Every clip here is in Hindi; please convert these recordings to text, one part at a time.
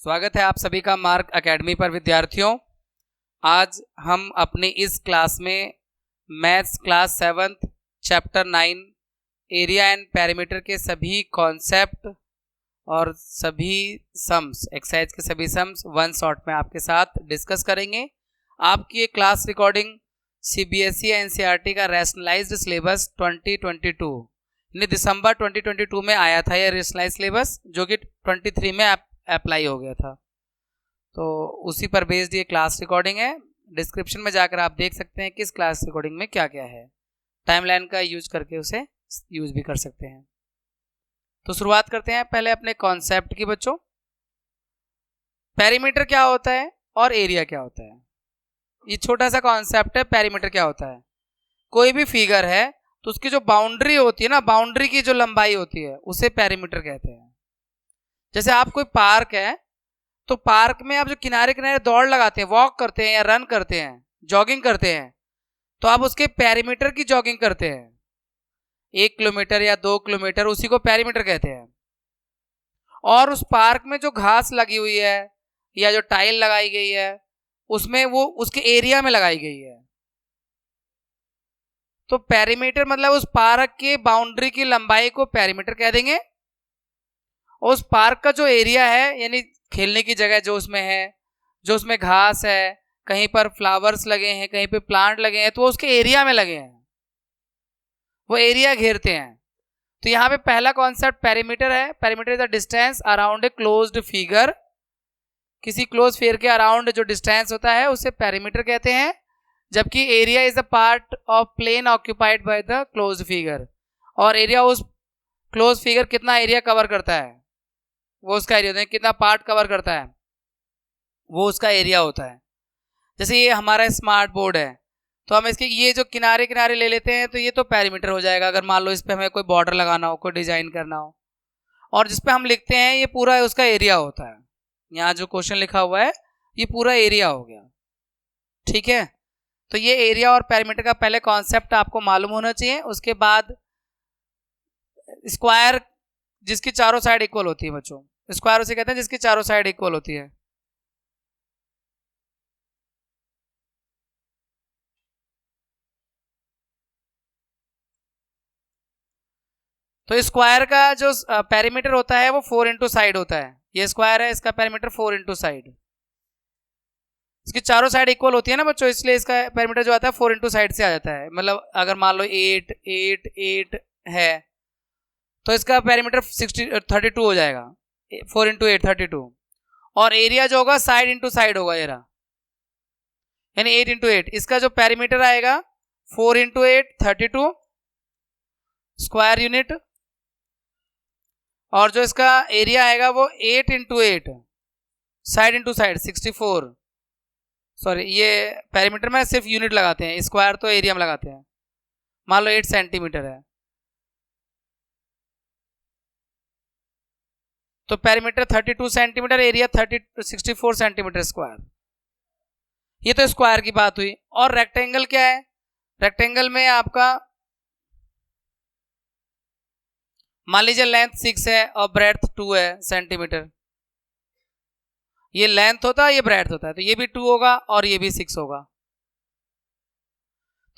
स्वागत है आप सभी का मार्क एकेडमी पर विद्यार्थियों। आज हम अपनी इस क्लास में maths class 7th chapter 9 area and parameter के सभी कॉन्सेप्ट और सभी सम्स, एक्सरसाइज के सभी सम्स वन शॉट में आपके साथ डिस्कस करेंगे। आपकी ये क्लास रिकॉर्डिंग सीबीएसई एनसीईआरटी का रैशनलाइज्ड सिलेबस 2022 यानी दिसंबर 2022 में आया था। यह रैशनलाइज्ड सिलेबस जो कि 23 में अप्लाई हो गया था, तो उसी पर बेस्ड ये क्लास रिकॉर्डिंग है। डिस्क्रिप्शन में जाकर आप देख सकते हैं कि इस क्लास रिकॉर्डिंग में क्या क्या है। टाइमलाइन का यूज करके उसे यूज भी कर सकते हैं। तो शुरुआत करते हैं पहले अपने कॉन्सेप्ट की बच्चों। पेरीमीटर क्या होता है और एरिया क्या होता है, ये छोटा सा कॉन्सेप्ट है। पेरीमीटर क्या होता है, कोई भी फिगर है तो उसकी जो बाउंड्री होती है ना, बाउंड्री की जो लंबाई होती है उसे पेरीमीटर कहते हैं। जैसे आप कोई पार्क है तो पार्क में आप जो किनारे किनारे दौड़ लगाते हैं, वॉक करते हैं या रन करते हैं, जॉगिंग करते हैं, तो आप उसके पेरीमीटर की जॉगिंग करते हैं। 1 किलोमीटर या 2 किलोमीटर, उसी को पेरीमीटर कहते हैं। और उस पार्क में जो घास लगी हुई है या जो टाइल लगाई गई है उसमें वो उसके एरिया में लगाई गई है। तो पेरीमीटर मतलब उस पार्क के बाउंड्री की लंबाई को पेरीमीटर कह देंगे। उस पार्क का जो एरिया है यानी खेलने की जगह जो उसमें है, जो उसमें घास है, कहीं पर फ्लावर्स लगे हैं, कहीं पे प्लांट लगे हैं, तो वो उसके एरिया में लगे हैं, वो एरिया घेरते हैं। तो यहाँ पे पहला कॉन्सेप्ट पेरीमीटर है। Perimeter is the distance around a closed figure. किसी क्लोज फिगर के अराउंड जो डिस्टेंस होता है उसे पेरीमीटर कहते हैं। जबकि area is the part of plane occupied by the closed figure. और एरिया उस क्लोज फिगर कितना एरिया कवर करता है वो उसका एरिया होता है। कितना पार्ट कवर करता है वो उसका एरिया होता है। जैसे ये हमारा स्मार्ट बोर्ड है तो हम इसके ये जो किनारे किनारे ले लेते हैं तो ये तो पेरीमीटर हो जाएगा। अगर मान लो इस पे हमें कोई बॉर्डर लगाना हो, कोई डिजाइन करना हो, और जिस पे हम लिखते हैं ये पूरा उसका एरिया होता है। यहाँ जो क्वेश्चन लिखा हुआ है ये पूरा एरिया हो गया, ठीक है। तो ये एरिया और पेरीमीटर का पहले कॉन्सेप्ट आपको मालूम होना चाहिए। उसके बाद स्क्वायर जिसकी चारों साइड इक्वल होती है बच्चों, स्क्वायर उसे कहते हैं जिसकी चारों साइड इक्वल होती है। तो स्क्वायर का जो पेरीमीटर होता है वो 4 इंटू साइड होता है। ये स्क्वायर है, इसका पेरीमीटर 4 इंटू साइड, इसकी चारों साइड इक्वल होती है ना बच्चों, इसलिए इसका पेरीमीटर जो आता है 4 इंटू साइड से आ जाता है। मतलब अगर मान लो 8 8 8 है तो इसका पेरीमीटर 32 हो जाएगा। 4 इंटू 8 32। और एरिया जो होगा साइड इंटू साइड होगा, ये रहा, यानी 8 इंटू 8। इसका जो पेरीमीटर आएगा 4 इंटू 8 32 स्क्वायर यूनिट। और जो इसका एरिया आएगा वो 8 into 8 side into side 64। Sorry, ये पेरीमीटर में सिर्फ यूनिट लगाते हैं, स्क्वायर तो एरिया में लगाते हैं। मान लो 8 सेंटीमीटर है तो perimeter 32 centimetre, area 64 centimetre square. ये तो स्क्वायर की बात हुई। और रेक्टेंगल क्या है, रेक्टेंगल में आपका मान लीजिए लेंथ 6 है और ब्रेड्थ 2 है सेंटीमीटर। ये लेंथ होता है, ये ब्रेड्थ होता है, तो ये भी 2 होगा और ये भी 6 होगा।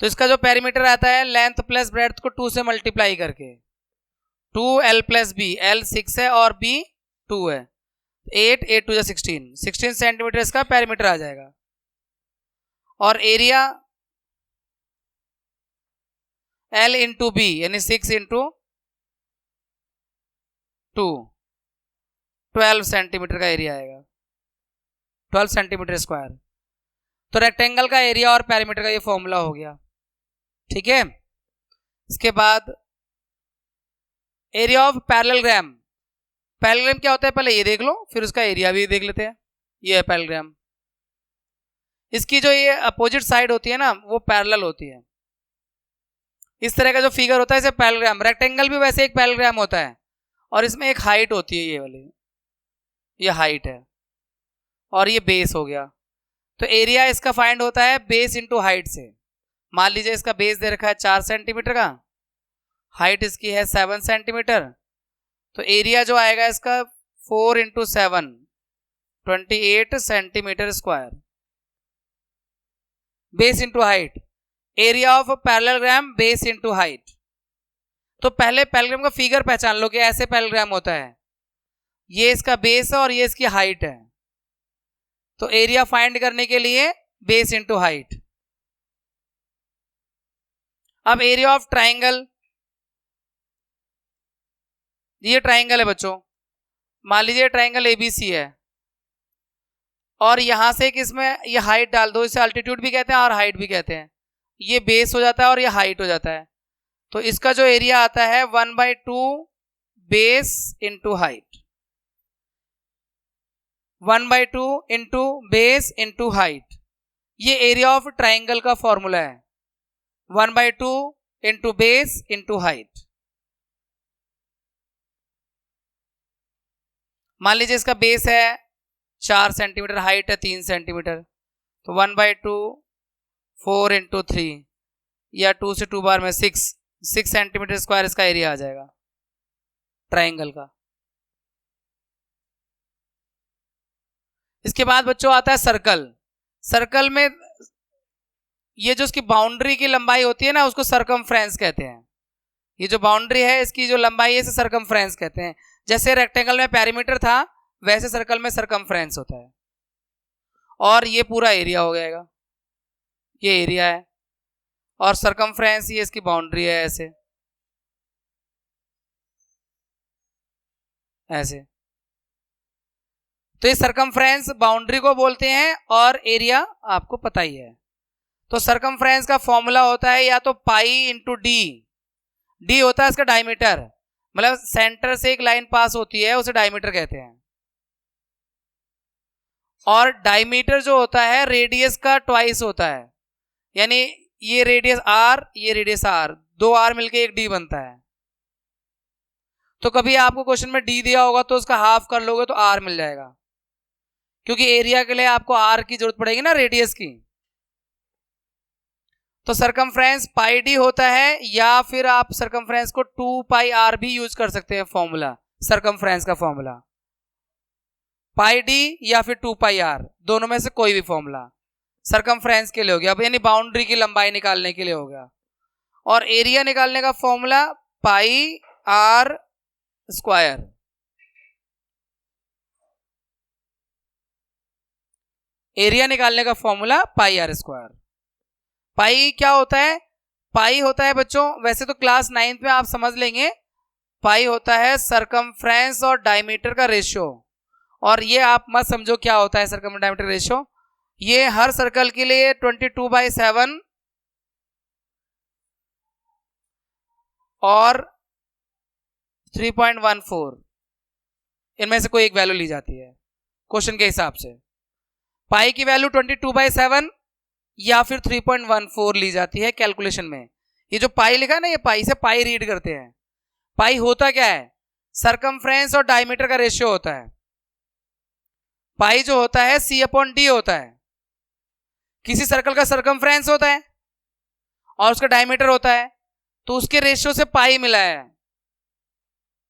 तो इसका जो पेरीमीटर आता है लेंथ प्लस ब्रेड्थ को 2 से मल्टीप्लाई करके 2l प्लस बी, l 6 है और b 2 है, 8 8 2 16 सेंटीमीटर इसका पेरीमीटर आ जाएगा। और एरिया l इंटू बी यानी 6 इंटू 2 12 सेंटीमीटर का एरिया आएगा, 12 सेंटीमीटर स्क्वायर। तो रेक्टेंगल का एरिया और पेरीमीटर का ये फॉर्मूला हो गया, ठीक है। इसके बाद एरिया ऑफ पैरेललोग्राम। पैरेललोग्राम क्या होता है पहले ये देख लो, फिर उसका एरिया भी देख लेते हैं। ये है पैरेललोग्राम। इसकी जो ये अपोजिट साइड होती है ना वो पैरेलल होती है। इस तरह का जो फिगर होता है इसे पैरेललोग्राम। रेक्टेंगल भी वैसे एक पैरेललोग्राम होता है और इसमें एक हाइट होती है, ये वाली, ये हाइट है और ये बेस हो गया। तो एरिया इसका फाइंड होता है बेस इंटू हाइट से। मान लीजिए इसका बेस दे रखा है 4 सेंटीमीटर का, हाइट इसकी है 7 सेंटीमीटर, तो एरिया जो आएगा इसका 4 into 7 28 centimetre square. Base into height, area of parallelogram base into height. तो पहले पैरेललोग्राम का फिगर पहचान लो कि ऐसे पैरेललोग्राम होता है, ये इसका बेस है और ये इसकी हाइट है। तो एरिया फाइंड करने के लिए बेस इंटू हाइट। अब एरिया ऑफ ट्राइंगल, ये ट्राइंगल है बच्चों, मान लीजिए ट्राइंगल एबीसी है और यहां से इसमें ये हाइट डाल दो, इसे अल्टीट्यूड भी कहते हैं और हाइट भी कहते हैं। ये बेस हो जाता है और ये हाइट हो जाता है। तो इसका जो एरिया आता है 1/2 base into height, 1/2 into base into height. ये एरिया ऑफ ट्राइंगल का फॉर्मूला है, 1/2 इंटू बेस इंटू हाइट। मान लीजिए इसका बेस है 4 सेंटीमीटर, हाइट है 3 सेंटीमीटर, तो 1/2 4 इंटू 3 या 2 से 2 बार में 6 सेंटीमीटर स्क्वायर इसका एरिया आ जाएगा ट्राइंगल का। इसके बाद बच्चों आता है सर्कल। सर्कल में ये जो इसकी बाउंड्री की लंबाई होती है ना, उसको सरकमफ्रेंस कहते हैं। ये जो बाउंड्री है इसकी जो लंबाई है इसे सरकमफ्रेंस कहते हैं। जैसे रेक्टेंगल में पेरीमीटर था वैसे सर्कल में सरकमफ्रेंस होता है। और ये पूरा एरिया हो जाएगा, ये एरिया है और सरकमफ्रेंस ये इसकी बाउंड्री है, ऐसे ऐसे। तो ये सरकमफ्रेंस बाउंड्री को बोलते हैं और एरिया आपको पता ही है। तो सरकमफ्रेंस का फॉर्मूला होता है या तो पाई इंटू डी, डी होता है इसका डायमीटर, मतलब सेंटर से एक लाइन पास होती है उसे डायमीटर कहते हैं। और डायमीटर जो होता है रेडियस का ट्वाइस होता है, यानी ये रेडियस आर, ये रेडियस आर, 2 आर मिलके एक डी बनता है। तो कभी आपको क्वेश्चन में डी दिया होगा तो उसका हाफ कर लोगे तो आर मिल जाएगा, क्योंकि एरिया के लिए आपको आर की जरूरत पड़ेगी ना, रेडियस की। तो सरकमफ्रेंस पाई डी होता है, या फिर आप सरकमफ्रेंस को 2 पाई आर भी यूज कर सकते हैं फॉर्मूला, सरकमफ्रेंस का फॉर्मूला पाई डी या फिर 2 पाई आर, दोनों में से कोई भी फॉर्मूला सरकमफ्रेंस के लिए हो गया। अब यानी बाउंड्री की लंबाई निकालने के लिए हो गया। और एरिया निकालने का formula pi r square. Area निकालने का formula pi r square. Pi क्या होता है? पाई होता है बच्चों, वैसे तो क्लास 9th में आप समझ लेंगे, पाई होता है सरकमफ्रेंस और डायमीटर का रेशियो। और ये आप मत समझो क्या होता है सरकम डायमीटर रेशियो, ये हर सर्कल के लिए 22/7 और 3.14 इनमें से कोई एक वैल्यू ली जाती है क्वेश्चन के हिसाब से। पाई की वैल्यू 22/7 या फिर 3.14 ली जाती है कैलकुलेशन में। ये जो पाई लिखा है ना, ये पाई से पाई रीड करते हैं। पाई होता क्या है? सरकमफ्रेंस और डायमीटर का रेशियो होता है। पाई जो होता है C/D होता है। किसी सर्कल का सरकमफ्रेंस होता है और उसका डायमीटर होता है, तो उसके रेशियो से पाई मिला है।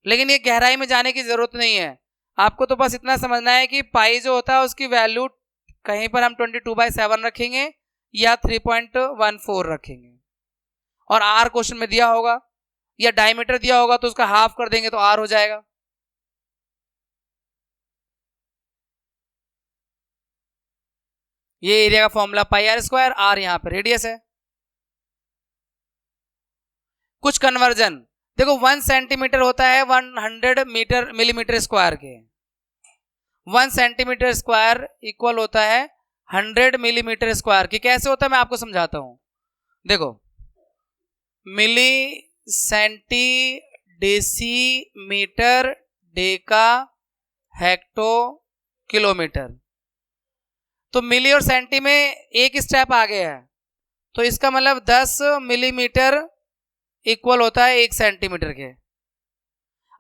लेकिन ये गहराई में जाने की जरूरत नहीं है, आपको तो बस इतना समझना है कि पाई जो होता है उसकी वैल्यू कहीं पर हम 22/7 रखेंगे या 3.14 रखेंगे। और आर क्वेश्चन में दिया होगा या डायमीटर दिया होगा तो उसका हाफ कर देंगे तो आर हो जाएगा। ये एरिया का formula pi r square, r यहां पे रेडियस है। कुछ कन्वर्जन देखो, 1 सेंटीमीटर होता है 100 मिलीमीटर स्क्वायर के। 1 सेंटीमीटर स्क्वायर इक्वल होता है 100 मिलीमीटर स्क्वायर की। कैसे होता है मैं आपको समझाता हूं। देखो, milli, centi, decimetre, deka, hecto, kilometre. तो मिली और सेंटी में एक स्टेप आ गया है, तो इसका मतलब 10 मिलीमीटर इक्वल होता है 1 सेंटीमीटर के।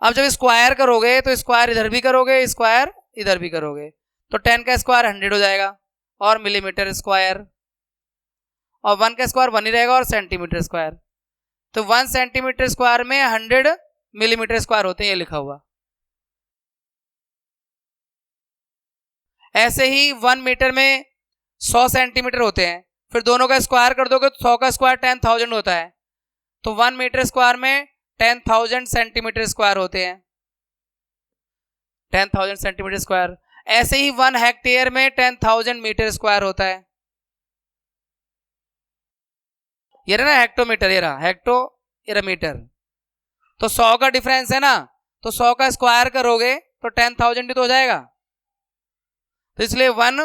अब जब स्क्वायर करोगे तो स्क्वायर इधर भी करोगे, स्क्वायर इधर भी करोगे, तो 10 का स्क्वायर 100 हो जाएगा और मिलीमीटर स्क्वायर, और 1 का स्क्वायर 1 ही रहेगा और सेंटीमीटर स्क्वायर। तो 1 सेंटीमीटर स्क्वायर में 100 मिलीमीटर स्क्वायर होते हैं, ये लिखा हुआ। ऐसे ही 1 मीटर में 100 सेंटीमीटर होते हैं, फिर दोनों का स्क्वायर कर दोगे तो 100 का स्क्वायर 10,000 होता है, तो 1 मीटर स्क्वायर में 10,000 सेंटीमीटर स्क्वायर होते हैं, 10,000 सेंटीमीटर स्क्वायर। ऐसे ही 1 हेक्टेयर में 10,000 मीटर स्क्वायर होता है। ये रहा ना हेक्टोमीटर, ये रहा हेक्टो, ये रहा मीटर। तो 100 का डिफरेंस है ना, तो 100 का स्क्वायर करोगे तो 10,000 ही तो हो जाएगा। तो इसलिए 1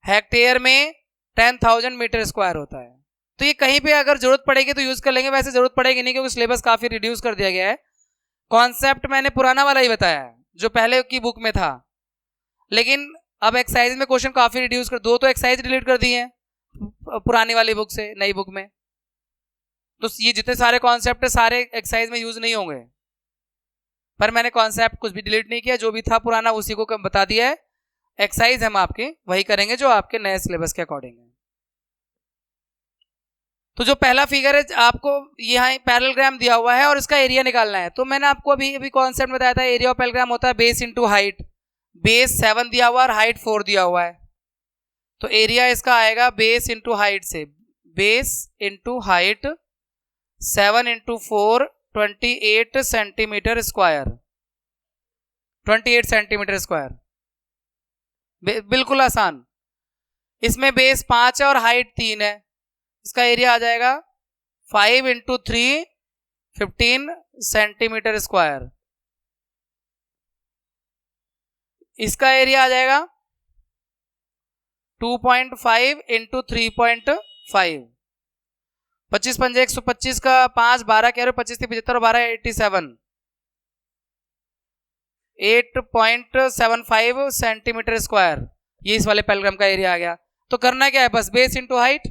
हेक्टेयर में 10,000 मीटर स्क्वायर होता है। तो ये कहीं पे अगर जरूरत पड़ेगी तो यूज कर लेंगे, वैसे जरूरत पड़ेगी नहीं क्योंकि सिलेबस काफी रिड्यूस कर दिया गया है। कॉन्सेप्ट मैंने पुराना वाला ही बताया जो पहले की बुक में था, लेकिन अब एक्सरसाइज में क्वेश्चन काफी रिड्यूस कर, 2 तो एक्सरसाइज डिलीट कर दी है पुरानी वाली बुक से नई बुक में, तो ये जितने सारे कॉन्सेप्ट है सारे एक्सरसाइज में यूज नहीं होंगे, पर मैंने कॉन्सेप्ट कुछ भी डिलीट नहीं किया, जो भी था पुराना उसी को बता दिया है। एक्सरसाइज हम आपके वही करेंगे जो आपके नए सिलेबस के अकॉर्डिंग है। तो जो पहला फिगर है आपको यहाँ पैरेलग्राम दिया हुआ है और इसका एरिया निकालना है। तो मैंने आपको अभी कॉन्सेप्ट बताया था, एरिया ऑफ पैरेलग्राम होता है बेस इंटू हाइट। बेस 7 दिया हुआ और हाइट 4 दिया हुआ है, तो एरिया इसका आएगा बेस इंटू हाइट से, base into height 7 into 4 28 centimetre square, 28 centimetre square, बिल्कुल आसान। इसमें बेस 5 है और हाइट 3 है, इसका एरिया आ जाएगा 5 इंटू 3 15 सेंटीमीटर स्क्वायर। इसका एरिया आ जाएगा 2.5 इंटू 3.5, 25 पंजे 125 का 5 12 कह रहे हो, 25 से 75 और 12 87, 8.75 सेंटीमीटर स्क्वायर, ये इस वाले पैरेलग्राम का एरिया आ गया। तो करना क्या है, बस बेस इंटू हाइट।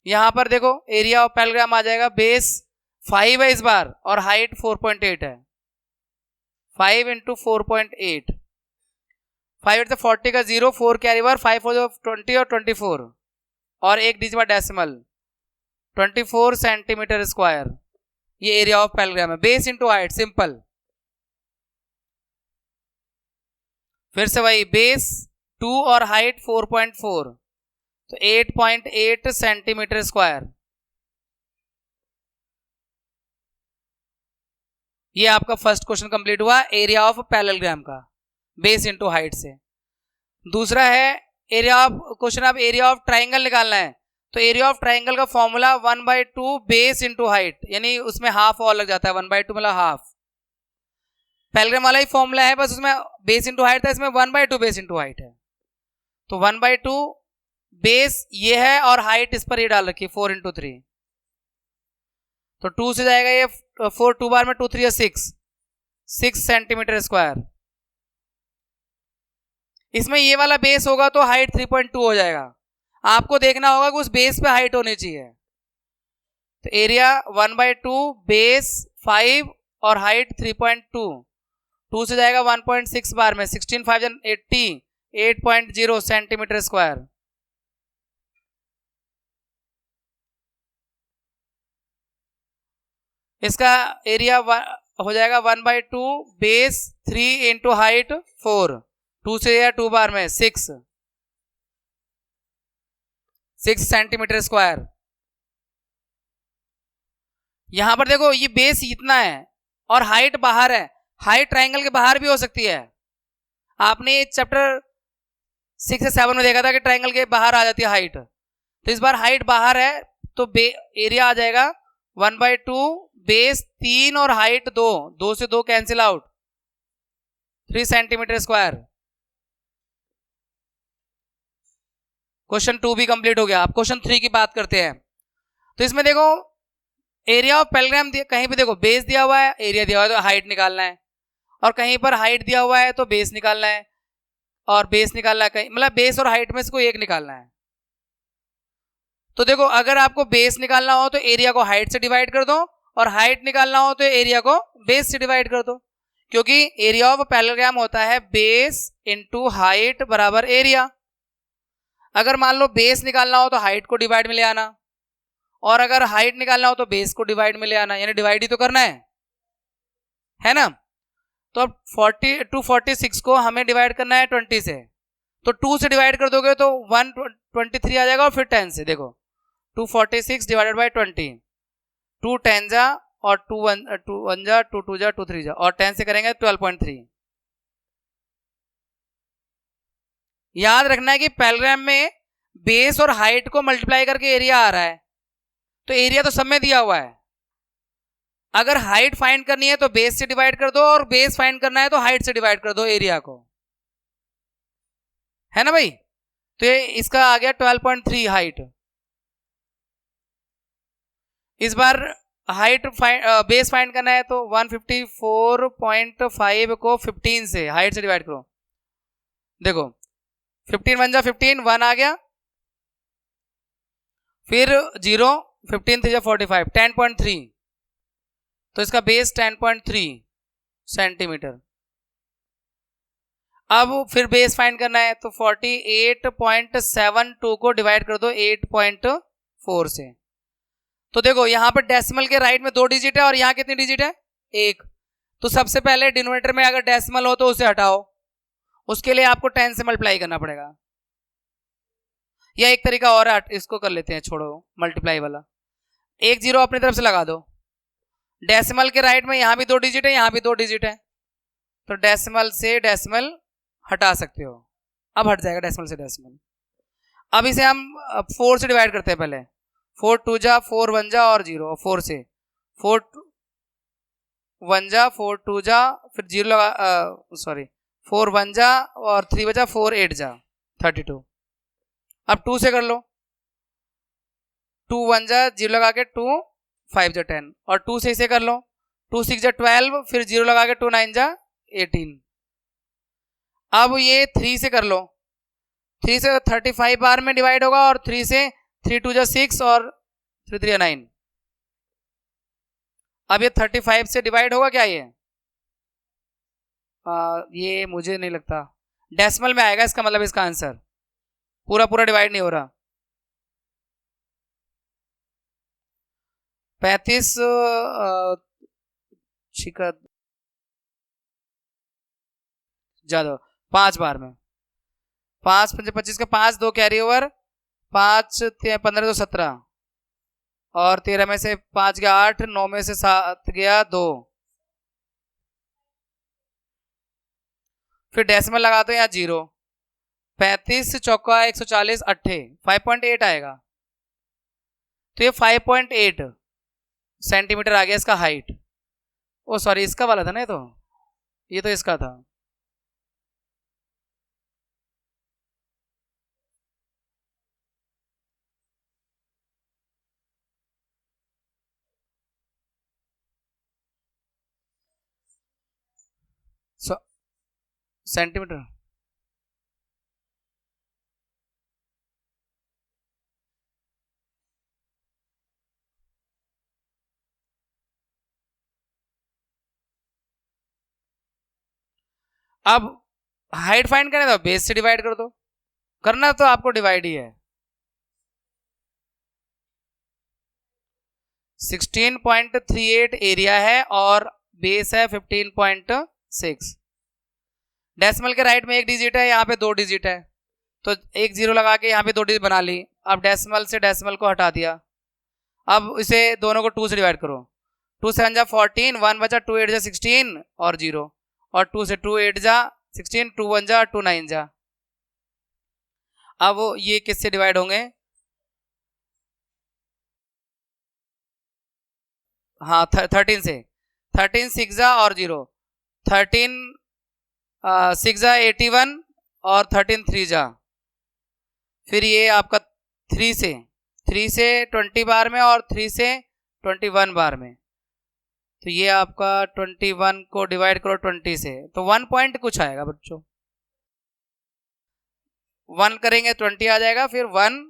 यहां पर देखो एरिया ऑफ पैरेलग्राम आ जाएगा, बेस 5 है इस बार और हाइट 4.8 है, 5 इंटू 4.8, 5 से 40 का 0, 4 कैरी ओवर, 5 4 20 और 24 और एक डिजिट डेसिमल, 24 सेंटीमीटर स्क्वायर। ये एरिया ऑफ पैरेलग्राम है, बेस इंटू हाइट, सिंपल। फिर से वही बेस 2 और हाइट 4.4, तो 8.8 सेंटीमीटर स्क्वायर। ये आपका फर्स्ट क्वेश्चन कंप्लीट हुआ एरिया ऑफ पैरेलग्राम का, बेस इंटू हाइट से। दूसरा है एरिया ऑफ, क्वेश्चन आप एरिया ऑफ ट्राइंगल निकालना है, तो एरिया ऑफ ट्राइंगल का फॉर्मूला 1/2 बेस इंटू हाइट, यानी उसमें हाफ और लग जाता है, 1/2 मतलब हाफ। पैरेलग्राम वाला ही फॉर्मूला है, बस उसमें बेस इंटू हाइट था, इसमें 1/2 बेस इंटू हाइट है। तो 1/2 बेस ये है और हाइट इस पर ये डाल रखी है 4 इंटू 3, तो 2 से जाएगा ये 4, 2 बार में 2 3 6 सेंटीमीटर स्क्वायर। इसमें ये वाला बेस होगा तो हाइट 3.2 हो जाएगा, आपको देखना होगा कि उस बेस पे हाइट होनी चाहिए। तो एरिया 1/2 बेस 5 और हाइट 3.2, 2 से जाएगा 1.6 बार में 16 5 80, 8.0 सेंटीमीटर स्क्वायर। इसका एरिया हो जाएगा 1/2 बेस 3 इंटू हाइट 4, 2 से या 2 बार में 6 सेंटीमीटर स्क्वायर। यहां पर देखो ये बेस इतना है और हाइट बाहर है, हाइट ट्राइंगल के बाहर भी हो सकती है। आपने चैप्टर 6 या 7 में देखा था कि ट्राइंगल के बाहर आ जाती है हाइट, तो इस बार हाइट बाहर है, तो एरिया आ जाएगा 1/2 बेस 3 और हाइट 2, 2 से 2 cancel out, 3 centimetre square. Question 2 भी कंप्लीट हो गया। अब क्वेश्चन 3 की बात करते हैं। तो इसमें देखो एरिया ऑफ पैरेलग्राम कहीं पे देखो बेस दिया हुआ है, एरिया दिया हुआ है तो हाइट निकालना है, और कहीं पर हाइट दिया हुआ है तो बेस निकालना है, और बेस निकालना है कहीं, मतलब बेस और हाइट में से कोई एक निकालना है। तो देखो अगर आपको बेस निकालना हो तो एरिया को हाइट से डिवाइड कर दो, और हाइट निकालना हो तो एरिया को बेस से डिवाइड कर दो, क्योंकि एरिया ऑफ पैरेलग्राम होता है बेस इंटू हाइट बराबर एरिया। अगर मान लो बेस निकालना हो तो हाइट को डिवाइड में ले आना, और अगर हाइट निकालना हो तो बेस को डिवाइड में ले आना, यानी डिवाइड ही तो करना है ना। तो अब 246 को हमें डिवाइड करना है 20 से, तो 2 से डिवाइड कर दोगे तो 123 आ जाएगा, और फिर 10 से। देखो 246 डिवाइडेड बाई 20, 2 10 जा और 2 1 जा, 2 2 जा, 2 3 जा, और 10 से करेंगे 12.3। याद रखना है कि पैरेललोग्राम में बेस और हाइट को मल्टीप्लाई करके एरिया आ रहा है, तो एरिया तो सब में दिया हुआ है। अगर हाइट फाइंड करनी है तो बेस से डिवाइड कर दो, और बेस फाइंड करना है तो हाइट से डिवाइड कर दो एरिया को, है ना भाई। तो ये इसका आ गया 12.3 हाइट। इस बार हाइट बेस फाइंड करना है तो 154.5 को 15 से हाइट से डिवाइड करो। देखो 15 1 जा 15, 1 आ गया, फिर 0, 15 3 जा 45, 10.3, तो इसका बेस 10.3 सेंटीमीटर। अब फिर बेस फाइंड करना है तो 48.72 को डिवाइड कर दो 8.4 से। तो देखो यहां पर डेसिमल के राइट में 2 डिजिट है और यहां कितनी डिजिट है, 1। तो सबसे पहले डिनोमिनेटर में अगर डेसिमल हो तो उसे हटाओ, उसके लिए आपको 10 से मल्टीप्लाई करना पड़ेगा। या एक तरीका और है, इसको कर लेते हैं, छोड़ो मल्टीप्लाई वाला, 1 0 अपनी तरफ से लगा दो। डेसिमल के राइट में यहां भी 2 डिजिट है, यहां भी 2 डिजिट है, तो डेसिमल से डेसिमल हटा सकते हो। अब हट जाएगा डेसिमल से डेसिमल। अब इसे हम 4 से डिवाइड करते हैं पहले, 4 2 जा, 4 1 जा और 0, 4 से 4 1 जा, 4 2 जा, फिर 0 लगा, 4 1 जा और 3 बजा, 4 8 जा, 32। अब 2 से कर लो, 2 1 जा, 0 लगा के 2 5 जा 10, और 2 से इसे कर लो, 2 6 जा 12, फिर 0 लगा के 2 9 जा 18। अब ये 3 से कर लो, 3 से 35 बार में डिवाइड होगा, और 3 से 3 2 जा 6 और 3 3 9। अब ये 35 से डिवाइड होगा क्या, ये मुझे नहीं लगता, डेसिमल में आएगा इसका मतलब, इसका आंसर पूरा पूरा डिवाइड नहीं हो रहा। 35 ज्यादा 5 बार में, 5 5 25 का 5, 2 कैरी ओवर, 5 15 2 17, और 13 में से 5 गया 8, 9 में से 7 गया 2, फिर डेसिमल लगा दो यहाँ 0, 35 चौका 140 अट्ठे 5.8 आएगा। तो ये 5.8 सेंटीमीटर आ गया इसका हाइट। ओ सॉरी, इसका वाला था ना, ये तो इसका था। सेंटीमीटर। अब हाइट फाइंड करना तो बेस से डिवाइड कर दो, करना तो आपको डिवाइड ही है। 16.38 एरिया है और बेस है 15.6। डेसिमल के राइट में 1 डिजिट है, यहाँ पे 2 डिजिट है, तो 1 0 लगा के यहाँ पे 2 डिजिट बना ली। अब डेसिमल से डेसिमल को हटा दिया। अब इसे दोनों को 2 से डिवाइड करो, 2 7 जा 14, 1 बचा, 2 8 जा 16 और 0, और 2 से 2 8 जा 16, 2 1 जा 2 9 जा। अब ये किससे डिवाइड होंगे, हाँ 13 से, 13 6 जा और 0, 13 6 जा 81 और 13 3 जा, फिर ये आपका 3 से 20 बार में और 3 से 21 बार में, तो ये आपका 21 को डिवाइड करो 20 से, तो 1 पॉइंट कुछ आएगा बच्चों, 1 करेंगे 20 आ जाएगा, फिर 1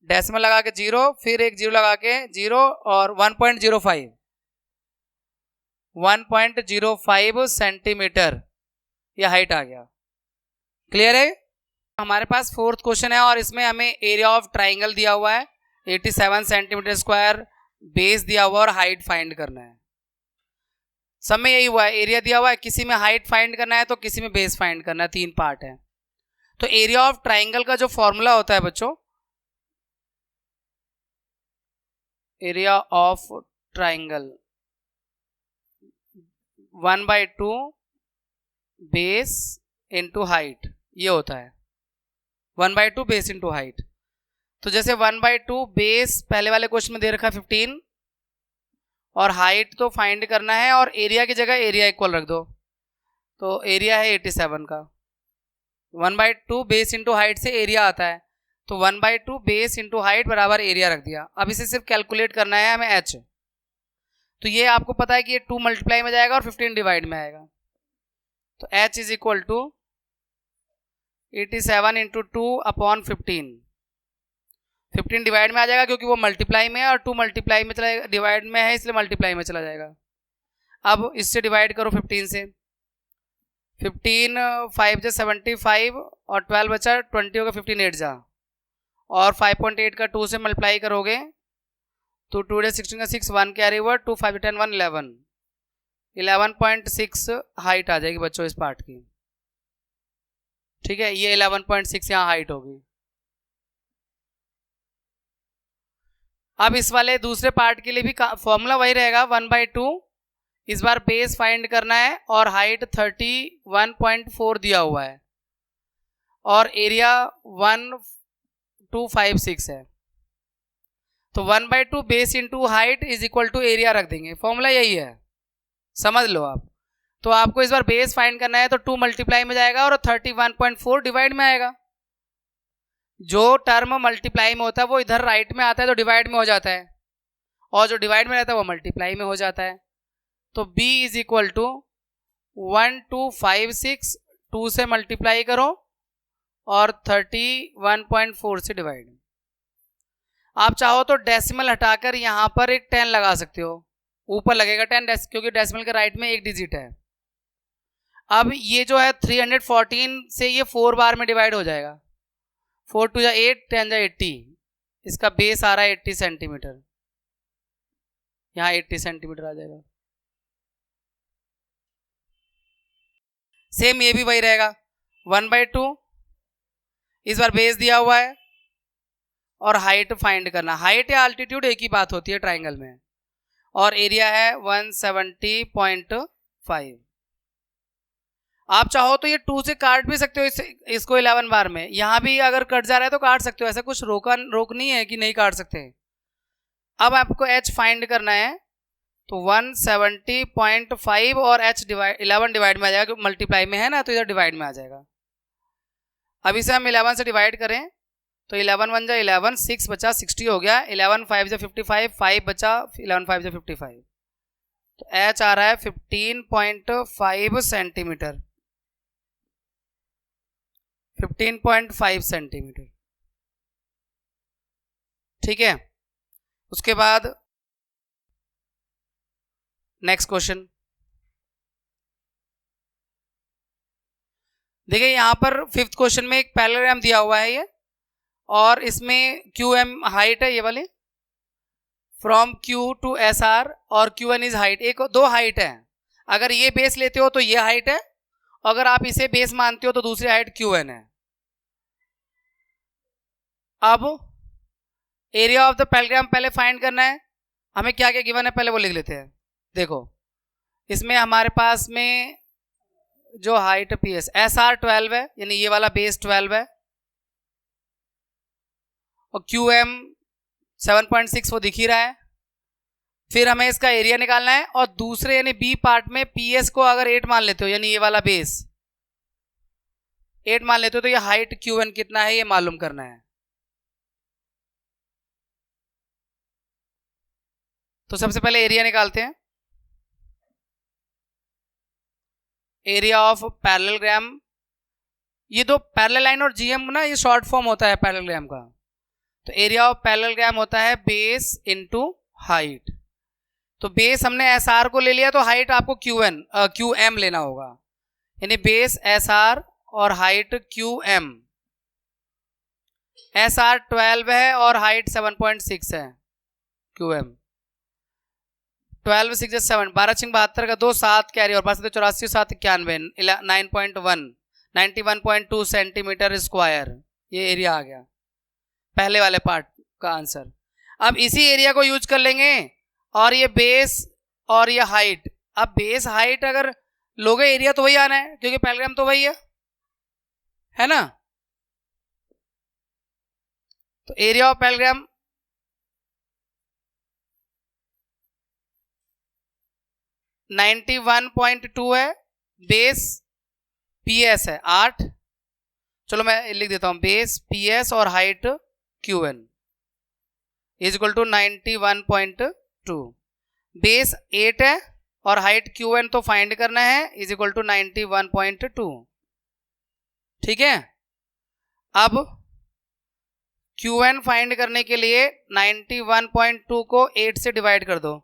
डेसिमल लगा के 0, फिर एक 0 लगा के 0 और 1.05 सेंटीमीटर ये हाइट आ गया। क्लियर है। हमारे पास 4th क्वेश्चन है और इसमें हमें एरिया ऑफ ट्राइंगल दिया हुआ है 87 सेंटीमीटर स्क्वायर, बेस दिया हुआ और हाइट फाइंड करना है। सब में यही हुआ है, एरिया दिया हुआ है, किसी में हाइट फाइंड करना है तो किसी में बेस फाइंड करना है, 3 पार्ट है। तो एरिया ऑफ ट्राइंगल का जो फॉर्मूला होता है बच्चों, area of triangle 1/2 base into height, ये होता है 1/2 बेस इंटू हाइट। तो जैसे 1/2 बेस पहले वाले क्वेश्चन में दे रखा है 15 और हाइट तो फाइंड करना है और एरिया की जगह एरिया इक्वल रख दो, तो एरिया है 87 का। 1/2 बेस इंटू हाइट से एरिया आता है, तो 1/2 बेस इंटू हाइट बराबर एरिया रख दिया। अब इसे सिर्फ कैलकुलेट करना है हमें एच। तो ये आपको पता है कि ये 2 मल्टीप्लाई में जाएगा और 15 डिवाइड में आएगा, तो h is equal to 87 into 2/15। 15 divide में आ जाएगा क्योंकि वो मल्टीप्लाई में है और 2 मल्टीप्लाई में चला, डिवाइड में है इसलिए मल्टीप्लाई में चला जाएगा। अब इससे डिवाइड करो 15 से, 15 5 से 75 और 12 बचा 20 होगा, 15 8 जा, और 5.8 का 2 से मल्टीप्लाई करोगे तो 2 डेज 16 का 6 1 कैरी ओवर, 2 5 10 1 11, 11.6 हाइट आ जाएगी बच्चों इस पार्ट की। ठीक है, ये 11.6 यहाँ हाइट होगी। अब इस वाले दूसरे पार्ट के लिए भी फॉर्मूला वही रहेगा, 1/2, इस बार बेस फाइंड करना है और हाइट 31.4 दिया हुआ है और एरिया 1256 है, तो 1/2 base into height is equal to area रख देंगे, फॉर्मूला यही है, समझ लो आप। तो आपको इस बार बेस फाइंड करना है तो 2 मल्टीप्लाई में जाएगा और 31.4 डिवाइड में आएगा। जो टर्म मल्टीप्लाई में होता है वो इधर राइट में आता है तो डिवाइड में हो जाता है, और जो डिवाइड में रहता है वो मल्टीप्लाई में हो जाता है। तो b इज इक्वल टू 1256, 2 से मल्टीप्लाई करो और 31.4 से डिवाइड। आप चाहो तो डेसिमल हटाकर यहाँ पर एक 10 लगा सकते हो, ऊपर लगेगा 10 क्योंकि डेसिमल के राइट में एक डिजिट है। अब ये जो है 314 से ये 4 बार में डिवाइड हो जाएगा, 4 2 जा 8, 10 जा 80, इसका बेस आ रहा है 80 सेंटीमीटर, यहाँ 80 सेंटीमीटर आ जाएगा। सेम ये भी वही रहेगा, 1/2, इस बार बेस दिया हुआ है और हाइट फाइंड करना, हाइट या अल्टीट्यूड एक ही बात होती है ट्राइंगल में, और एरिया है 170.5। आप चाहो तो ये 2 से काट भी सकते हो इसको 11 बार में, यहाँ भी अगर कट जा रहा है तो काट सकते हो, ऐसा कुछ रोक नहीं है कि नहीं काट सकते। अब आपको h फाइंड करना है तो 170.5 और h 11 डिवाइड में आ जाएगा, मल्टीप्लाई में है ना तो इधर डिवाइड में आ जाएगा। अब इसे हम 11 से डिवाइड करें तो 11 1 जा 11, 6 बचा 60 हो गया, 11 5 जा 55, 5 बचा 11 5 जा 55, तो h आ रहा है 15.5 सेंटीमीटर, 15.5 सेंटीमीटर। ठीक है, उसके बाद नेक्स्ट क्वेश्चन देखिए, यहां पर 5th क्वेश्चन में एक पैरेललोग्राम दिया हुआ है ये, और इसमें QM हाइट है ये वाली, फ्रॉम Q टू SR, और QN इज हाइट, एक दो हाइट है। अगर ये बेस लेते हो तो ये हाइट है, अगर आप इसे बेस मानते हो तो दूसरी हाइट QN है। अब एरिया ऑफ द पैरेललोग्राम पहले फाइंड करना है, हमें क्या क्या गिवन है पहले वो लिख लेते हैं। देखो इसमें हमारे पास में जो हाइट PS SR 12 है, यानी ये वाला बेस 12 है, और QM 7.6 वो दिख ही रहा है। फिर हमें इसका एरिया निकालना है, और दूसरे यानी B पार्ट में PS को अगर 8 मान लेते हो, यानी ये वाला बेस 8 मान लेते हो, तो ये हाइट QN कितना है ये मालूम करना है। तो सबसे पहले एरिया निकालते हैं, एरिया ऑफ पैरेललोग्राम, ये दो पैरेलल लाइन और GM ना ये शॉर्ट फॉर्म होता है पैरेललोग्राम का, तो एरिया ऑफ पैरेललोग्राम होता है बेस इनटू हाइट। तो बेस हमने SR को ले लिया, तो हाइट आपको QM लेना होगा, यानी बेस SR और हाइट QM। SR 12 है और हाइट 7.6 है, QM 12 6 7, 12 6 72 का 2 7 कैरी और 12 84 7 91, 9.1 91.2 सेंटीमीटर स्क्वायर, ये एरिया आ गया पहले वाले पार्ट का आंसर। अब इसी एरिया को यूज कर लेंगे और ये बेस और ये हाइट। अब बेस हाइट अगर लोगे एरिया तो वही आना है क्योंकि पैरेललोग्राम तो वही है ना। तो एरिया ऑफ पैरेललोग्राम 91.2 है, बेस PS है 8, चलो मैं लिख देता हूं बेस PS और height QN is equal to 91.2, base 8 है और हाइट QN तो फाइंड करना है इज इक्वल टू 91.2, ठीक है। अब QN फाइंड करने के लिए 91.2 को 8 से डिवाइड कर दो,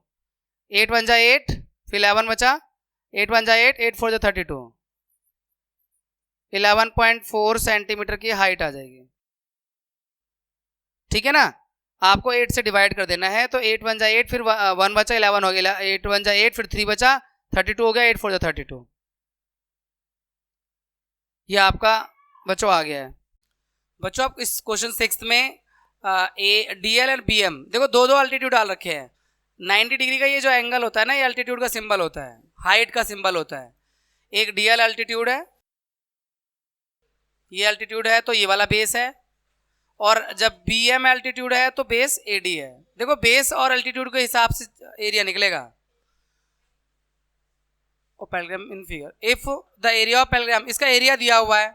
8 1 जा 8, फिर 11 बचा, 8 1 जा 8, 8 4 जा 32, 11.4 सेंटीमीटर की हाइट आ जाएगी, ठीक है ना। आपको 8 से डिवाइड कर देना है, तो 8 1 जा 8, फिर 1 बचा 11 हो गया, 8 1 जा 8, फिर 3 बचा 32 हो गया, 8 4 जा 32, ये आपका बच्चों आ गया है। बच्चों आप इस क्वेश्चन 6 में DL और BM देखो दो अल्टीट्यूड डाल रखे हैं। 90 डिग्री का ये जो एंगल होता है ना, ये अल्टीट्यूड का सिंबल होता है, हाइट का सिंबल होता है। एक DL अल्टीट्यूड है, ये अल्टीट्यूड है तो ये वाला बेस है, और जब BM अल्टीट्यूड है तो बेस AD है। देखो बेस और अल्टीट्यूड के हिसाब से एरिया निकलेगा। Parallelogram in figure, if the area of parallelogram, इसका एरिया दिया हुआ है,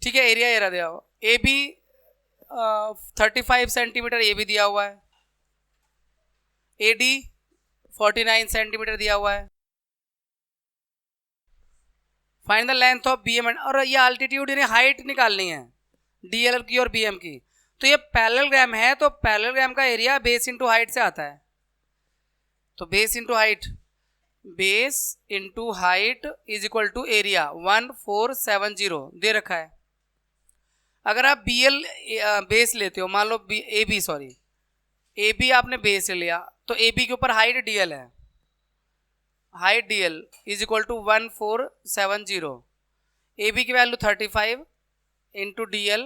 ठीक है, एरिया दिया हुआ, AB 35 सेंटीमीटर AB दिया हुआ है, AD 49 सेंटीमीटर दिया हुआ है। Find the length of BM, और ये अल्टीट्यूड यानी हाइट निकालनी है DL की और BM की। तो ये पैरेललोग्राम है, तो पैरेललोग्राम का एरिया बेस इंटू हाइट से आता है, तो base into height, base into height is equal to area 1470 दे रखा है। अगर आप BL बेस लेते हो, मान लो AB आपने बेस ले लिया, तो AB के ऊपर हाइट DL है, height DL is equal to 1470, AB की वैल्यू 35 इंटू DL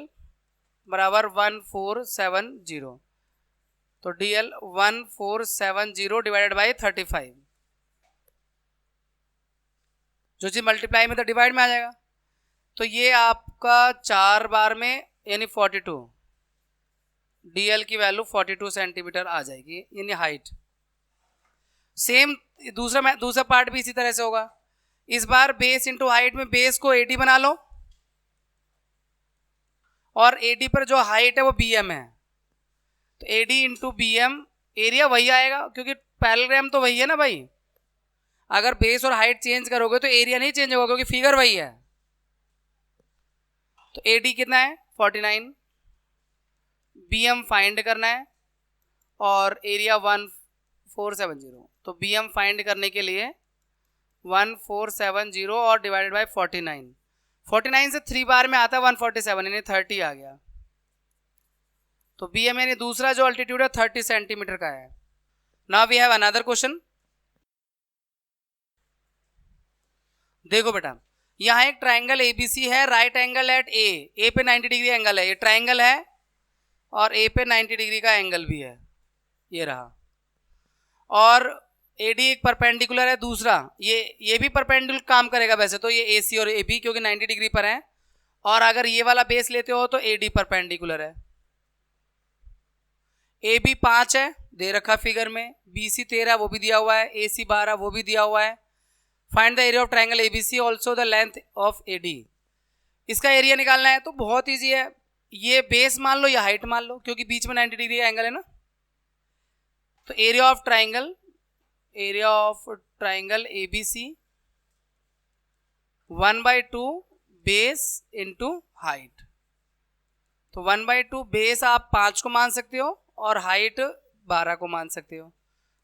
बराबर 1470, तो DL 1470 डिवाइडेड बाई 35, जो चीज मल्टीप्लाई में तो डिवाइड में आ जाएगा, तो ये आपका 4 बार में यानी 42, DL की वैल्यू 42 सेंटीमीटर आ जाएगी, यानी हाइट। सेम दूसरा पार्ट भी इसी तरह से होगा। इस बार बेस इंटू हाइट में बेस को AD बना लो और AD पर जो हाइट है वो BM है, तो AD इंटू BM, एरिया वही आएगा क्योंकि पैरेललोग्राम तो वही है ना भाई। अगर बेस और हाइट चेंज करोगे तो एरिया नहीं चेंज होगा क्योंकि फिगर वही है। तो AD कितना है 49, BM फाइंड करना है और एरिया 1470, तो BM फाइंड करने के लिए 1470 और डिवाइडेड बाय 49, 49 से 3 बार में आता है 147 यानी 30 आ गया, तो BM यानी दूसरा जो अल्टीट्यूड है 30 सेंटीमीटर का है। Now we have another question. देखो बेटा, यहाँ एक ट्राइंगल ABC है, राइट एंगल एट A पे 90 डिग्री एंगल है, ये ट्राइंगल है और A पे 90 डिग्री का एंगल भी है, ये रहा, और AD एक परपेंडिकुलर है दूसरा, ये भी परपेंडिकुलर काम करेगा वैसे तो, ये AC और AB क्योंकि 90 डिग्री पर है, और अगर ये वाला बेस लेते हो तो AD परपेंडिकुलर है। AB 5 है दे रखा फिगर में, BC 13 वो भी दिया हुआ है, AC 12 वो भी दिया हुआ है। Find the area of triangle ABC also the length of AD, इसका एरिया निकालना है तो बहुत ईजी है, ये बेस मान लो या हाइट मान लो क्योंकि बीच में 90 डिग्री का एंगल है ना। तो area of triangle ABC 1/2 base into height, तो 1/2 बेस आप 5 को मान सकते हो और हाइट 12 को मान सकते हो,